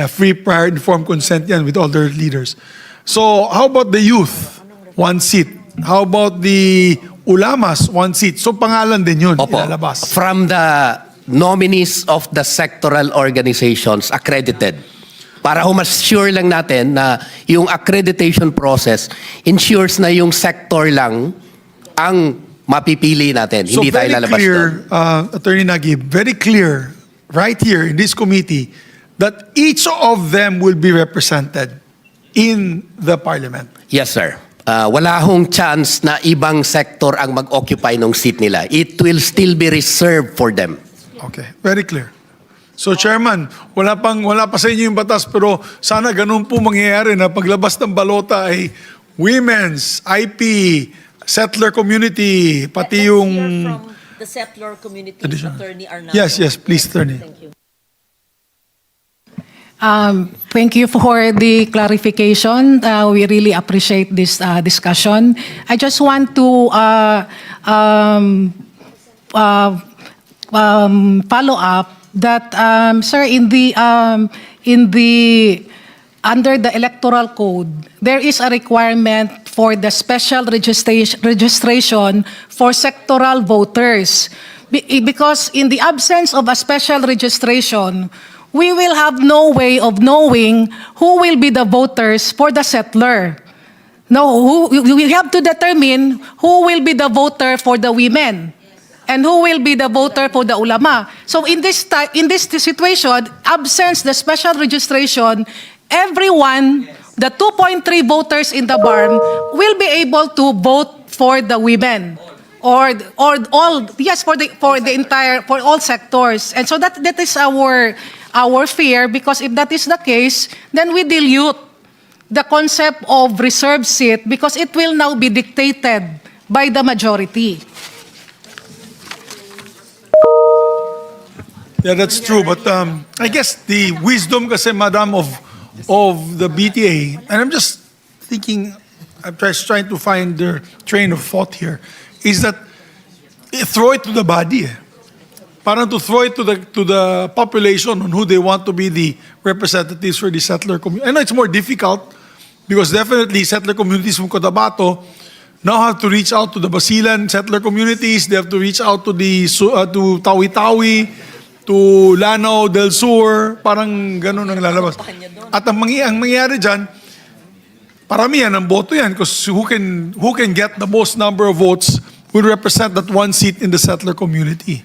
Free, prior, informed consent yan with all their leaders. So how about the youth? 1 seat. How about the ulamas? 1 seat. So pangalan din yun, Opo. ilalabas. From the nominees of the sectoral organizations accredited. Para mas sure lang natin na yung accreditation process ensures na yung sector lang ang mapipili natin. So Hindi tayo very lalabas clear, doon. Attorney Nagib, very clear right here in this committee that each of them will be represented in the parliament. Yes, sir. wala hong chance na ibang sector ang mag-occupy ng seat nila. It will still be reserved for them. Okay, very clear. So Chairman, wala pa sa inyo yung batas pero sana ganun po mangyayari na paglabas ng balota ay women's, IP, settler community, pati yung... From the settler community, Additional. Attorney Arnaldo. Yes, please, Attorney. Thank you. Thank you for the clarification. We really appreciate this discussion. I just want to follow up that, sir, under the electoral code, there is a requirement for the special registration for sectoral voters. Because in the absence of a special registration, we will have no way of knowing who will be the voters for the settler. No, we have to determine who will be the voter for the women and who will be the voter for the ulama. So in this situation, absence the special registration, everyone, the 2.3 voters in the BARMM will be able to vote for the women. Or all, yes, for all sectors. And so that is our fear, because if that is the case, then we dilute the concept of reserved seat because it will now be dictated by the majority. Yeah, that's true. But I guess the wisdom kasi, Madam, of the BTA, and I'm just thinking, I'm just trying to find their train of thought here, is that throw it to the body. Parang to throw it to the population on who they want to be the representatives for the settler community. I know it's more difficult because definitely settler communities from Cotabato now have to reach out to the Basilan settler communities. They have to reach out to to Tawi-Tawi, to Lanao del Sur. Parang ganun ang lalabas. At ang mangyayari dyan, paramihan ang boto yan because who can get the most number of votes will represent that one seat in the settler community.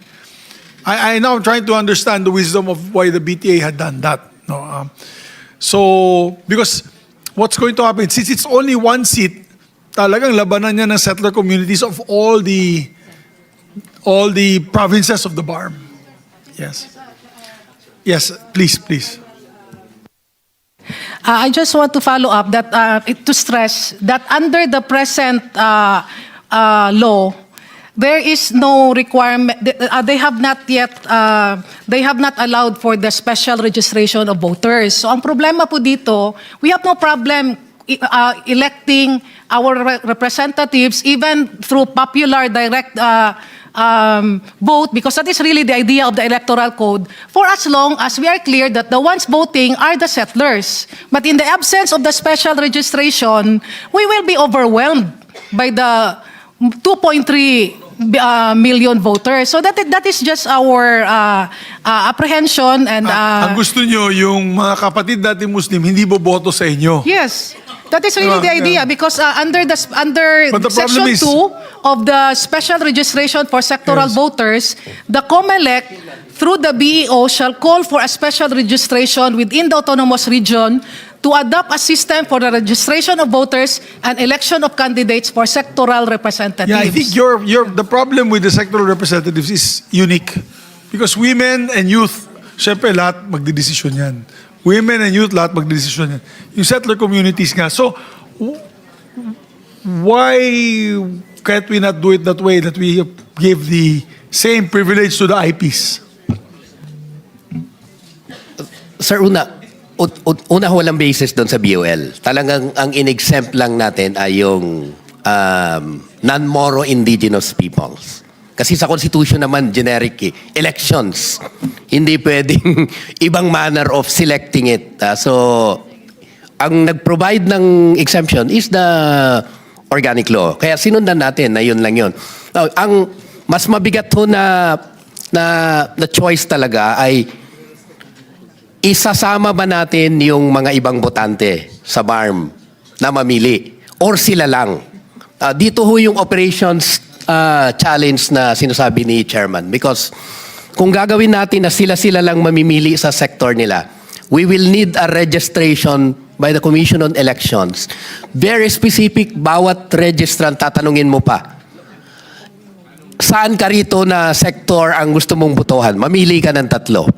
I now am trying to understand the wisdom of why the BTA had done that. No, so, because what's going to happen, since it's only one seat, talagang labanan niya ng settler communities of all the provinces of the BARMM. Yes. Yes, please. I just want to follow up that to stress that under the present law, there is no requirement. They have not allowed for the special registration of voters. So ang problema po dito, we have no problem electing our representatives even through popular direct vote, because that is really the idea of the electoral code, for as long as we are clear that the ones voting are the settlers. But in the absence of the special registration, we will be overwhelmed by the 2.3 million voters. So that is just our apprehension and Ang gusto nyo, yung mga kapatid natin Muslim, hindi boboto sa inyo. yes. That is really the idea, because under But the Section problem is- 2 of the special registration for sectoral Yes. voters, the COMELEC through the BEO shall call for a special registration within the autonomous region to adopt a system for the registration of voters and election of candidates for sectoral representatives. Yeah, I think the problem with the sectoral representatives is unique. Because women and youth, syempre lahat magdidesisyon yan. Women and youth, lahat magdidesisyon yan. Yung settler communities nga. So, why can't we not do it that way, that we give the same privilege to the IPs? Sir, una walang basis doon sa BOL. Talagang ang in-exempt lang natin ay yung non-Moro indigenous peoples. Kasi sa Constitution naman, generic elections. Hindi pwedeng ibang manner of selecting it. So, ang nag-provide ng exemption is the organic law. Kaya sinundan natin na yun lang yun. Ang mas mabigat ho na choice talaga ay isasama ba natin yung mga ibang botante sa BARMM na mamili or sila lang. Dito ho yung operations challenge na sinasabi ni Chairman, because kung gagawin natin na sila lang mamimili sa sector nila, we will need a registration by the Commission on Elections, very specific, bawat registrant tatanungin mo pa, saan ka rito na sector ang gusto mong botohan? Mamili ka ng tatlo.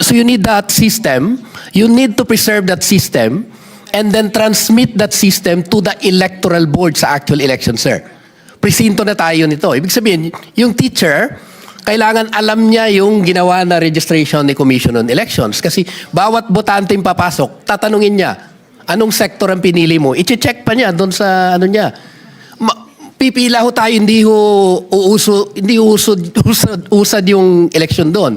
So you need that system, you need to preserve that system, and then transmit that system to the electoral board sa actual election, sir. Presinto na tayo nito. Ibig sabihin, yung teacher, kailangan alam niya yung ginawa na registration ni Commission on Elections. Kasi bawat botante yung papasok, tatanungin niya, anong sector ang pinili mo? I-check pa niya doon sa ano niya. Pipila ho tayo, hindi usad yung election doon.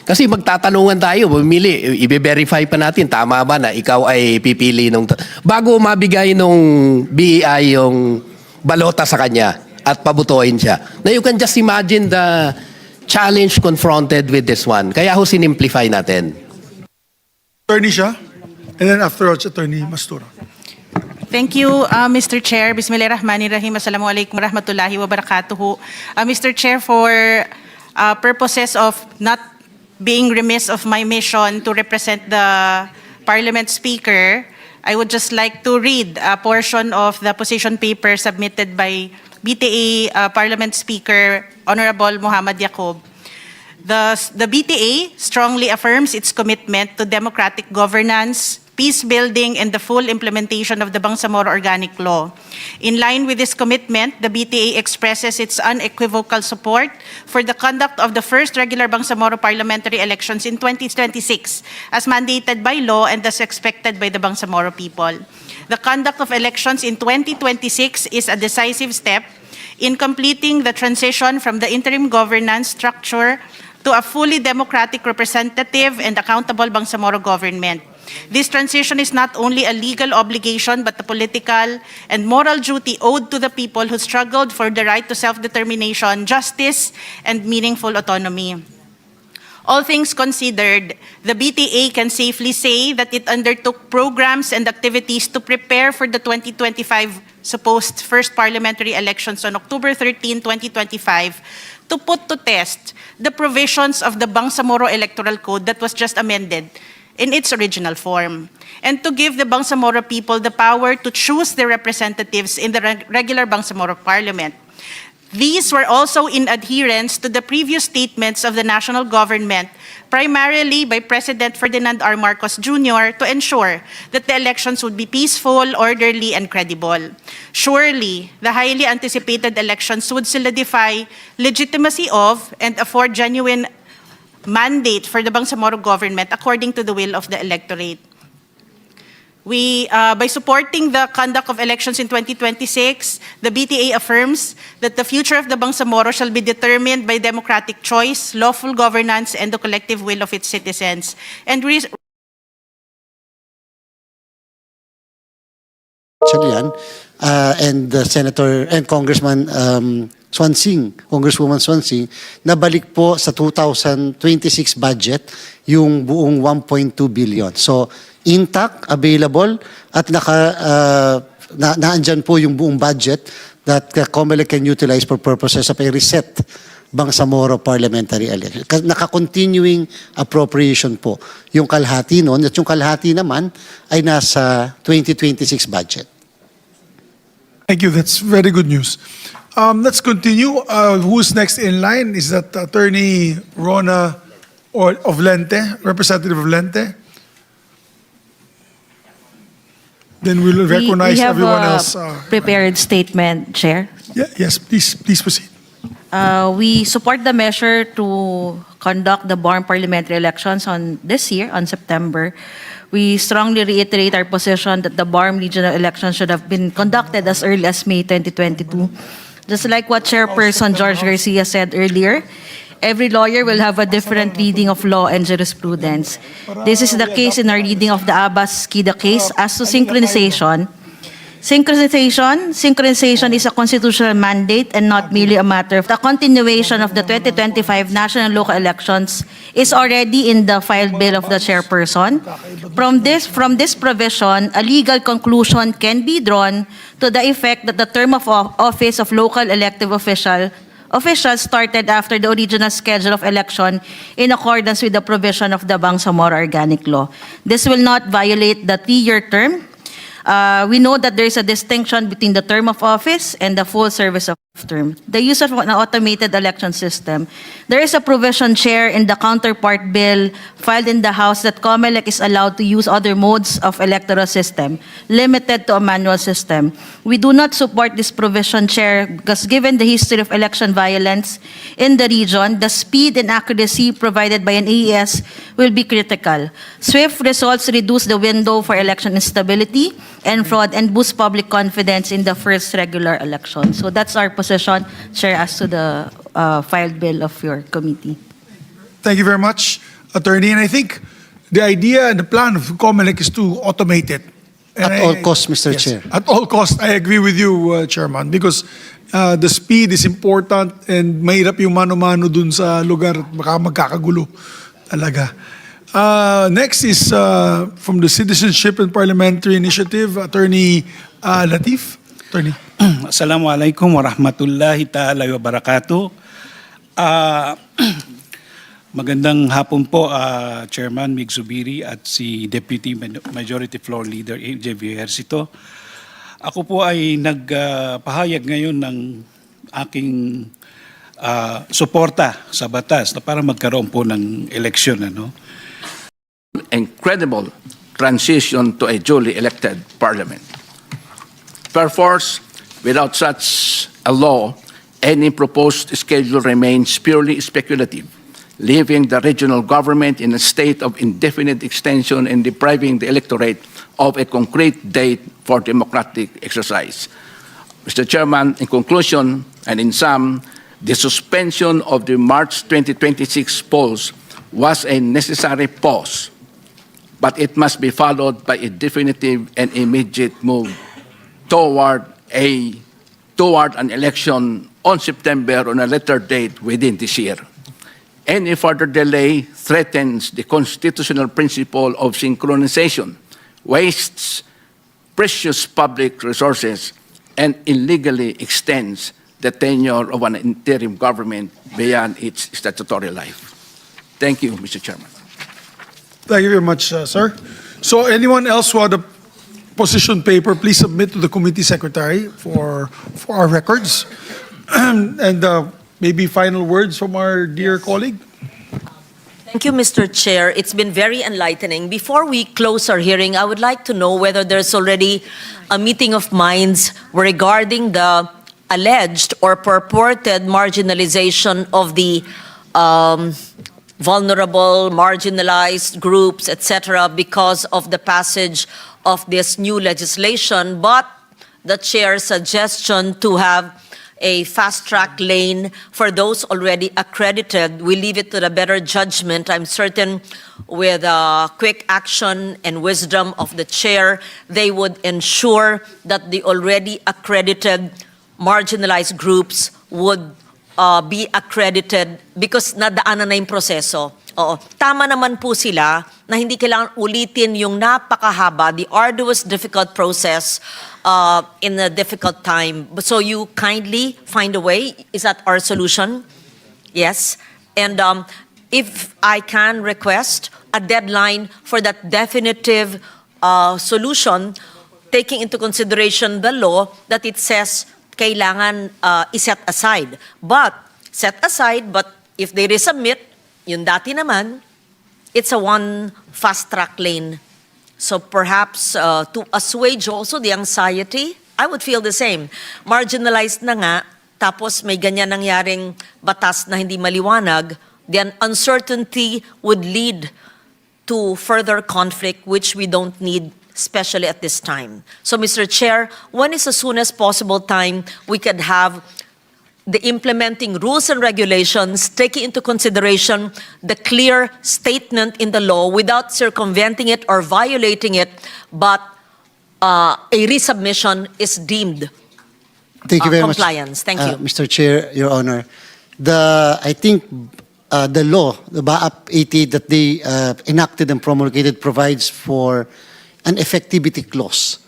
Kasi magtatanungan tayo, mamili, i-verify pa natin, tama ba na ikaw ay pipili nung... Bago mabigay nung BEI yung balota sa kanya at pabutuin siya. Now you can just imagine the challenge confronted with this one. Kaya ho sinimplify natin. Attorney siya, and then afterwards, Attorney Mastura. Thank you, Mr. Chair. Bismillahirrahmanirrahim. Assalamualaikum warahmatullahi wabarakatuh. Mr. Chair, for purposes of not being remiss of my mission to represent the Parliament Speaker, I would just like to read a portion of the position paper submitted by BTA Parliament Speaker Honorable Muhammad Yaqub. The BTA strongly affirms its commitment to democratic governance, peace building, and the full implementation of the Bangsamoro Organic Law. In line with this commitment, the BTA expresses its unequivocal support for the conduct of the first regular Bangsamoro parliamentary elections in 2026, as mandated by law and as expected by the Bangsamoro people. The conduct of elections in 2026 is a decisive step in completing the transition from the interim governance structure to a fully democratic, representative, and accountable Bangsamoro government. This transition is not only a legal obligation but a political and moral duty owed to the people who struggled for the right to self-determination, justice, and meaningful autonomy. All things considered, the BTA can safely say that it undertook programs and activities to prepare for the 2025 supposed first parliamentary elections on October 13, 2025, to put to test the provisions of the Bangsamoro Electoral Code that was just amended in its original form, and to give the Bangsamoro people the power to choose their representatives in the regular Bangsamoro Parliament. These were also in adherence to the previous statements of the national government, primarily by President Ferdinand R. Marcos Jr., to ensure that the elections would be peaceful, orderly, and credible. Surely, the highly anticipated elections would solidify legitimacy of and afford genuine mandate for the Bangsamoro government according to the will of the electorate. By supporting the conduct of elections in 2026, the BTA affirms that the future of the Bangsamoro shall be determined by democratic choice, lawful governance, and the collective will of its citizens. And Actually yan, and Senator and Congressman Congresswoman Swansing, nabalik po sa 2026 budget yung buong 1.2 billion. So, intact, available, at naandyan po yung buong budget that COMELEC can utilize for purposes of a reset Bangsamoro parliamentary election. Naka-continuing appropriation po yung kalahati noon, at yung kalahati naman ay nasa 2026 budget. Thank you. That's very good news. Let's continue. Who's next in line? Is that Attorney Rona of Lente, Representative of Lente? Then we'll recognize we have everyone a else. prepared statement, Chair. Yes, please proceed. We support the measure to conduct the BARMM parliamentary elections on this year, on September. We strongly reiterate our position that the BARMM regional elections should have been conducted as early as May 2022. Just like what Chairperson George Garcia said earlier, every lawyer will have a different reading of law and jurisprudence. This is the case in our reading of the Abbas-Kida case. As to synchronization is a constitutional mandate and not merely a matter of the continuation of the 2025 national and local elections is already in the filed bill of the chairperson. From this provision, a legal conclusion can be drawn to the effect that the term of office of local elective officials started after the original schedule of election in accordance with the provision of the Bangsamoro Organic Law. This will not violate the 3-year term. We know that there is a distinction between the term of office and the full service of term. The use of an automated election system. There is a provision, Chair, in the counterpart bill filed in the House that COMELEC is allowed to use other modes of electoral system, limited to a manual system. We do not support this provision, Chair, because given the history of election violence in the region, the speed and accuracy provided by an AES will be critical. Swift results reduce the window for election instability and fraud and boost public confidence in the first regular election. So that's our position, Chair, as to the filed bill of your committee. Thank you very much, Attorney. And I think the idea and the plan of COMELEC is to automate it. And At all costs, Mr. Yes, Chair. at all costs, I agree with you, Chairman, because the speed is important and mahirap yung mano-mano dun sa lugar at baka magkakagulo talaga. Next is from the Citizenship and Parliamentary Initiative, Attorney Latif. Attorney. Assalamualaikum warahmatullahi ta'ala wabarakatuh. Magandang hapon po, Chairman Mig Zubiri at si Deputy Majority Floor Leader AJ Villahercito. Ako po ay nagpahayag ngayon ng aking suporta sa batas na para magkaroon po ng eleksyon. Incredible transition to a duly elected parliament. Perforce, without such a law, any proposed schedule remains purely speculative, leaving the regional government in a state of indefinite extension and depriving the electorate of a concrete date for democratic exercise. Mr. Chairman, in conclusion and in sum, the suspension of the March 2026 polls was a necessary pause, but it must be followed by a definitive and immediate move toward an election on September on a later date within this year. Any further delay threatens the constitutional principle of synchronization, wastes precious public resources, and illegally extends the tenure of an interim government beyond its statutory life. Thank you, Mr. Chairman. Thank you very much, sir. So anyone else who had a position paper, please submit to the committee secretary for our records. And maybe final words from our dear colleague. Thank you, Mr. Chair. It's been very enlightening. Before we close our hearing, I would like to know whether there's already a meeting of minds regarding the alleged or purported marginalization of the vulnerable, marginalized groups, etc., because of the passage of this new legislation, but the chair's suggestion to have a fast-track lane for those already accredited. We leave it to the better judgment. I'm certain with quick action and wisdom of the chair, they would ensure that the already accredited marginalized groups would be accredited because nadaanan na yung proseso. Oo. Tama naman po sila na hindi kailangan ulitin yung napakahaba, the arduous, difficult process in a difficult time. So you kindly find a way. Is that our solution? Yes. And if I can request a deadline for that definitive solution, taking into consideration the law that it says kailangan iset aside. But set aside, but if they resubmit, yung dati naman, it's a one fast-track lane. So perhaps to assuage also the anxiety, I would feel the same. Marginalized na nga, tapos may ganyan nangyaring batas na hindi maliwanag, then uncertainty would lead to further conflict, which we don't need, especially at this time. So Mr. Chair, when is the soonest possible time we could have the implementing rules and regulations, taking into consideration the clear statement in the law without circumventing it or violating it, but a resubmission is deemed Thank you very compliance. much. Thank you. Mr. Chair, Your Honor. I think the law, the BAAP 88 that they enacted and promulgated provides for an effectivity clause,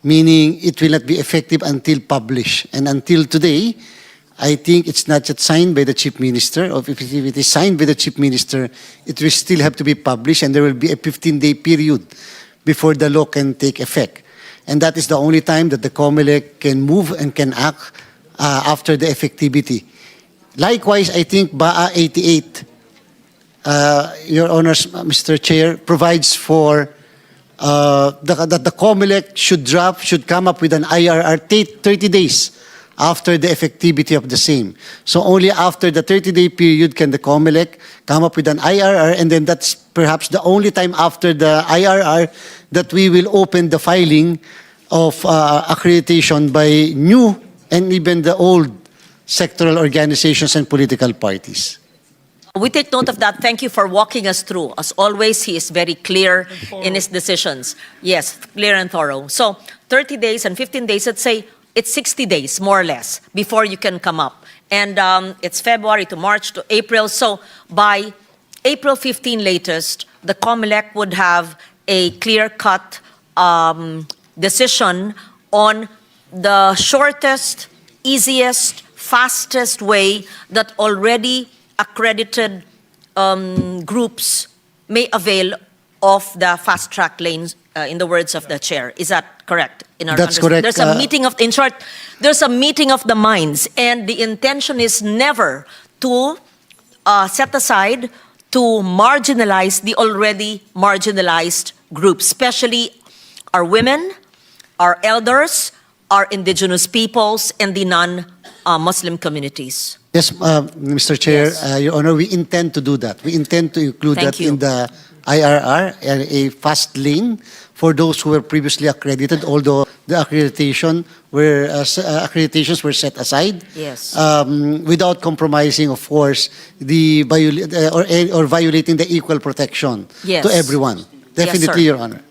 meaning it will not be effective until published. And until today, I think it's not yet signed by the Chief Minister. Or if it is signed by the Chief Minister, it will still have to be published, and there will be a 15-day period before the law can take effect. And that is the only time that the COMELEC can move and can act after the effectivity. Likewise, I think BAA 88, Your Honors, Mr. Chair, provides for that the COMELEC should come up with an IRR 30 days after the effectivity of the same. So only after the 30-day period can the COMELEC come up with an IRR, and then that's perhaps the only time after the IRR that we will open the filing of accreditation by new and even the old sectoral organizations and political parties. We take note of that. Thank you for walking us through. As always, he is very clear in his decisions. Yes, clear and thorough. So 30 days and 15 days, let's say it's 60 days, more or less, before you can come up. And it's February to March to April. So by April 15 latest, the COMELEC would have a clear-cut decision on the shortest, easiest, fastest way that already accredited groups may avail of the fast-track lanes, in the words of the chair. Is that correct? That's correct. There's a meeting of, in short, there's a meeting of the minds, and the intention is never to set aside to marginalize the already marginalized groups, especially our women, our elders, our indigenous peoples, and the non-Muslim communities. Yes, Mr. Chair, Yes. Your Honor, we intend to do that. We intend to include Thank that you. in the IRR, a fast lane for those who were previously accredited, although the accreditations were set aside. Yes. Without compromising, of course, the or violating the equal protection Yes. to everyone. Definitely, sir. Your Honor.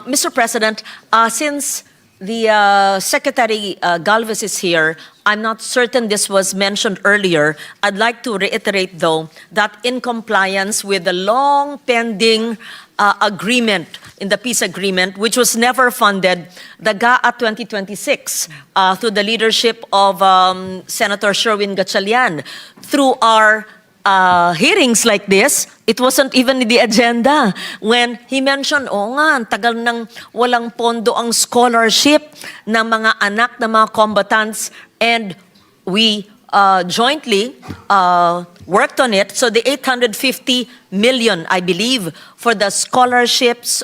Mr. President, since the Secretary Galvez is here, I'm not certain this was mentioned earlier. I'd like to reiterate, though, that in compliance with the long-pending agreement, in the peace agreement, which was never funded, the GAA 2026, through the leadership of Senator Sherwin Gatchalian, through our hearings like this, it wasn't even in the agenda. When he mentioned, oh nga, ang tagal nang walang pondo ang scholarship ng mga anak ng mga combatants, and we jointly worked on it. So the 850 million, I believe, for the scholarships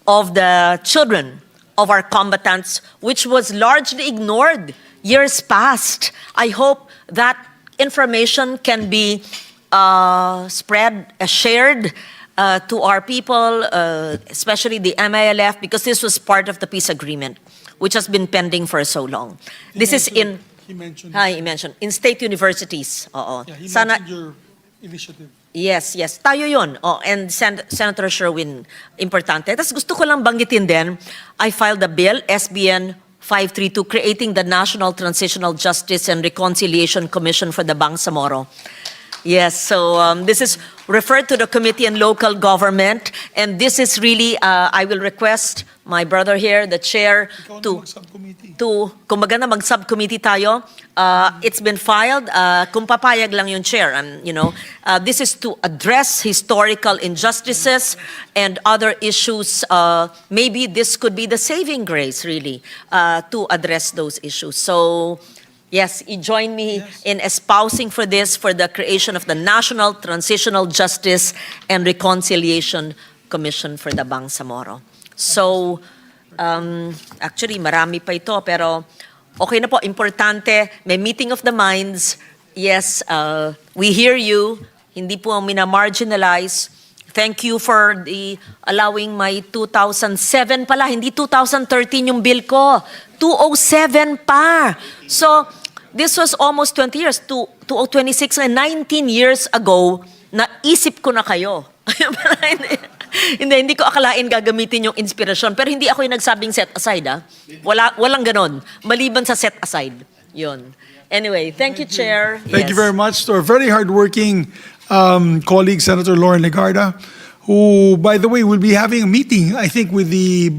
of the children of our combatants, which was largely ignored years past. I hope that information can be shared to our people, especially the MILF, because this was part of the peace agreement, which has been pending for so long. He mentioned in state universities. Oo. Yeah, he Sana, mentioned your initiative. yes. Tayo yun. Oh, and Senator Sherwin, importante. Tapos gusto ko lang banggitin din, I filed a bill, SBN 532, creating the National Transitional Justice and Reconciliation Commission for the Bangsamoro. Yes, so this is referred to the Committee on Local Government, and this is really, I will request my brother here, the chair, kumbaga na mag-subcommittee tayo. It's been filed, kung papayag lang yung chair, this is to address historical injustices and other issues. Maybe this could be the saving grace, really, to address those issues. So, yes, you join me in espousing for this, for the creation of the National Transitional Justice and Reconciliation Commission for the Bangsamoro. So, actually, marami pa ito, pero okay na po, importante, may meeting of the minds. Yes, we hear you. Hindi po mina-marginalize. Thank you for the allowing my 2007 pala, hindi 2013 yung bill ko. 207 pa. So, this was almost 20 years, 2026, 19 years ago, naisip ko na kayo. Hindi ko akalain gagamitin yung inspirasyon. Pero hindi ako yung nagsabing set aside. Walang ganon. Maliban sa set aside. Yun. Anyway, thank you, Chair. Thank you Yes. very much to our very hardworking colleague, Senator Lauren Legarda, who, by the way, will be having a meeting, I think, with the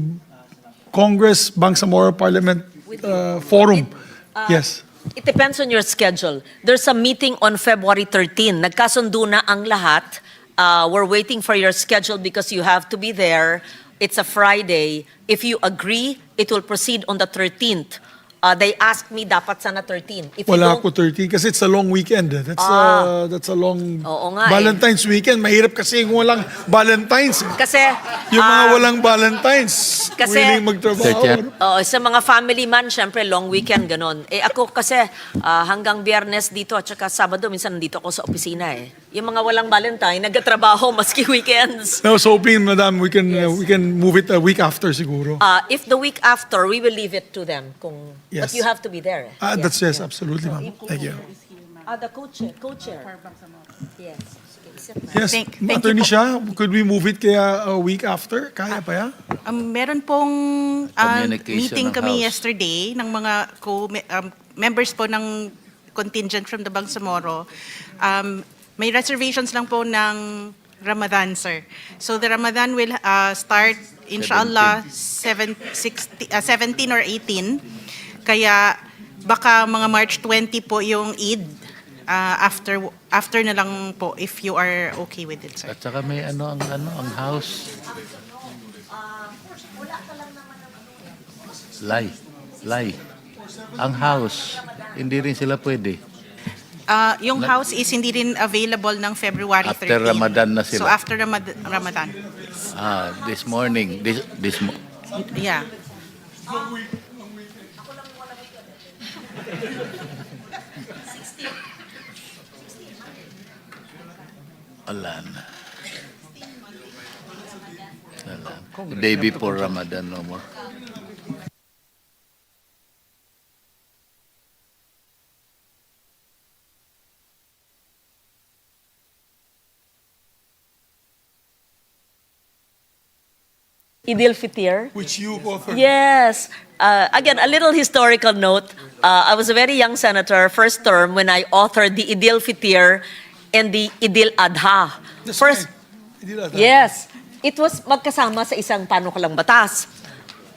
Congress Bangsamoro Parliament Forum. Yes. It depends on your schedule. There's a meeting on February 13. Nagkasundo na ang lahat. We're waiting for your schedule because you have to be there. It's a Friday. If you agree, it will proceed on the 13th. They asked me dapat sana 13. If you Wala don't- ako 13 kasi it's a long weekend. That's a long Oo nga eh. Valentine's weekend. Mahirap kasi yung walang Valentine's. Kasi, Yung mga ah, walang Valentine's, kasi- willing magtrabaho. sa mga family man, syempre, long weekend, ganon. Eh ako kasi, hanggang Biyernes dito at saka Sabado, minsan nandito ako sa opisina eh. Yung mga walang Valentine, nagkatrabaho maski weekends. I was hoping, Madam, we can move it a week after siguro. If the week after, we will leave it to them. But Yes. you have to be there. That's yes, absolutely, ma'am. Thank you. The co-chair. Yes. Yes, Thank you Attorney po. Shah, could we move it kaya a week after? Kaya pa ya? Meron pong Communication meeting ng kami House. yesterday ng mga members po ng contingent from the Bangsamoro. May reservations lang po ng Ramadan, sir. So the Ramadan will start, inshallah, 17 or 18. Kaya baka mga March 20 po yung Eid. After na lang po if you are okay with it, sir. At saka may ang house. Lie. Ang house, hindi rin sila pwede. Yung house is hindi rin available ng February 13. After Ramadan na sila. So after Ramadan. This morning, Yeah. wala na. The day before Ramadan, no more. Idil Fitir. Which you authored. Yes. Again, a little historical note. I was a very young senator, first term, when I authored the Idil Fitir and the Idil Adha. That's First, right. Hindi na- yes. It was magkasama sa isang panukalang batas.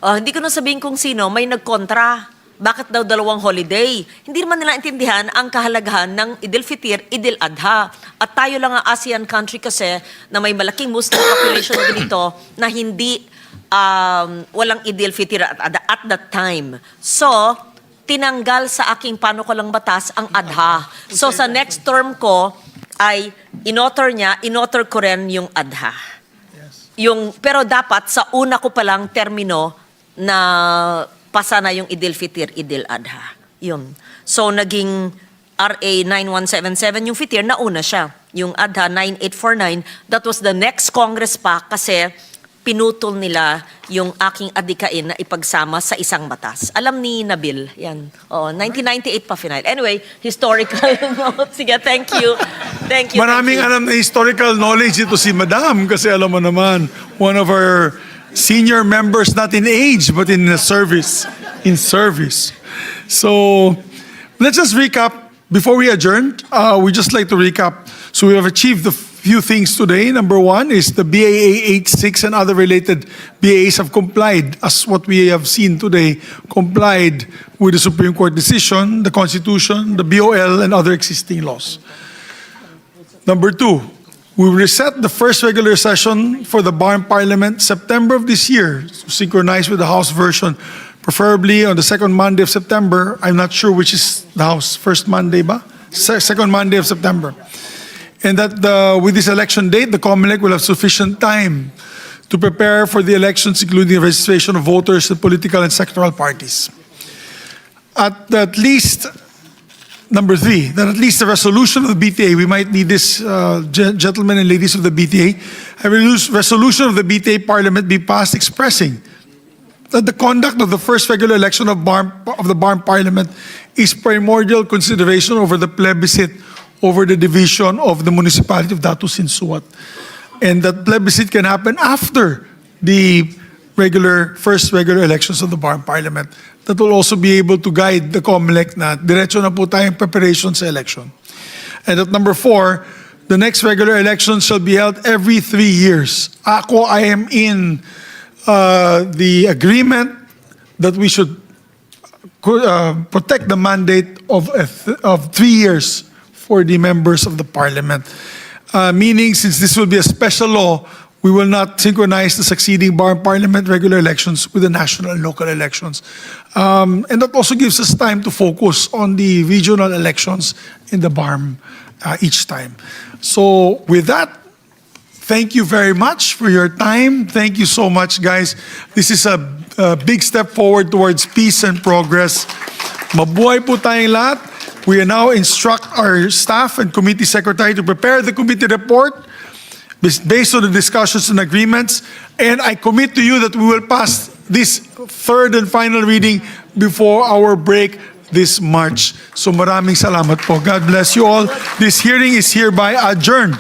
Hindi ko na sabihin kung sino, may nagkontra. Bakit daw dalawang holiday? Hindi naman nila intindihan ang kahalagahan ng Idil Fitir, Idil Adha. At tayo lang ang ASEAN country kasi na may malaking Muslim population na ganito na hindi walang Idil Fitir at that time. So, tinanggal sa aking panukalang batas ang Adha. So, sa next term ko ay in-author ko rin yung Adha. Pero dapat sa una ko palang termino na pasa na yung Idil Fitir, Idil Adha. Yun. So, naging RA 9177, yung Fitir, nauna siya. Yung Adha 9849, that was the next Congress pa kasi pinutol nila yung aking adikain na ipagsama sa isang batas. Alam ni Nabil, yan. 1998 pa final. Anyway, historical note. Sige, thank you. Thank you. Maraming thank you. alam na historical knowledge ito si Madam kasi alam mo naman, one of our senior members, not in age, but in service. In service. So, let's just recap. Before we adjourn, we just like to recap. So we have achieved a few things today. Number one is the BAA 86 and other related BAAs have complied, as what we have seen today, complied with the Supreme Court decision, the Constitution, the BOL, and other existing laws. Number two, we reset the first regular session for the BARMM Parliament September of this year to synchronize with the House version, preferably on the second Monday of September. I'm not sure which is the House, first Monday ba? Second Monday of September. And that with this election date, the COMELEC will have sufficient time to prepare for the elections, including the registration of voters and political and sectoral parties. At least, number three, that at least the resolution of the BTA, we might need this, gentlemen and ladies of the BTA, a resolution of the BTA Parliament be passed expressing that the conduct of the first regular election of the BARMM Parliament is primordial consideration over the plebiscite over the division of the municipality of Datu Sinsuat. And that plebiscite can happen after the first regular elections of the BARMM Parliament. That will also be able to guide the COMELEC na diretso na po tayong preparation sa election. And at number four, the next regular election shall be held every 3 years. I am in the agreement that we should protect the mandate of 3 years for the members of the parliament. Meaning, since this will be a special law, we will not synchronize the succeeding BARMM parliament regular elections with the national and local elections. And that also gives us time to focus on the regional elections in the BARMM each time. So with that, thank you very much for your time. Thank you so much, guys. This is a big step forward towards peace and progress. Mabuhay po tayong lahat. We now instruct our staff and committee secretary to prepare the committee report based on the discussions and agreements. And I commit to you that we will pass this third and final reading before our break this March. So maraming salamat po. God bless you all. This hearing is hereby adjourned.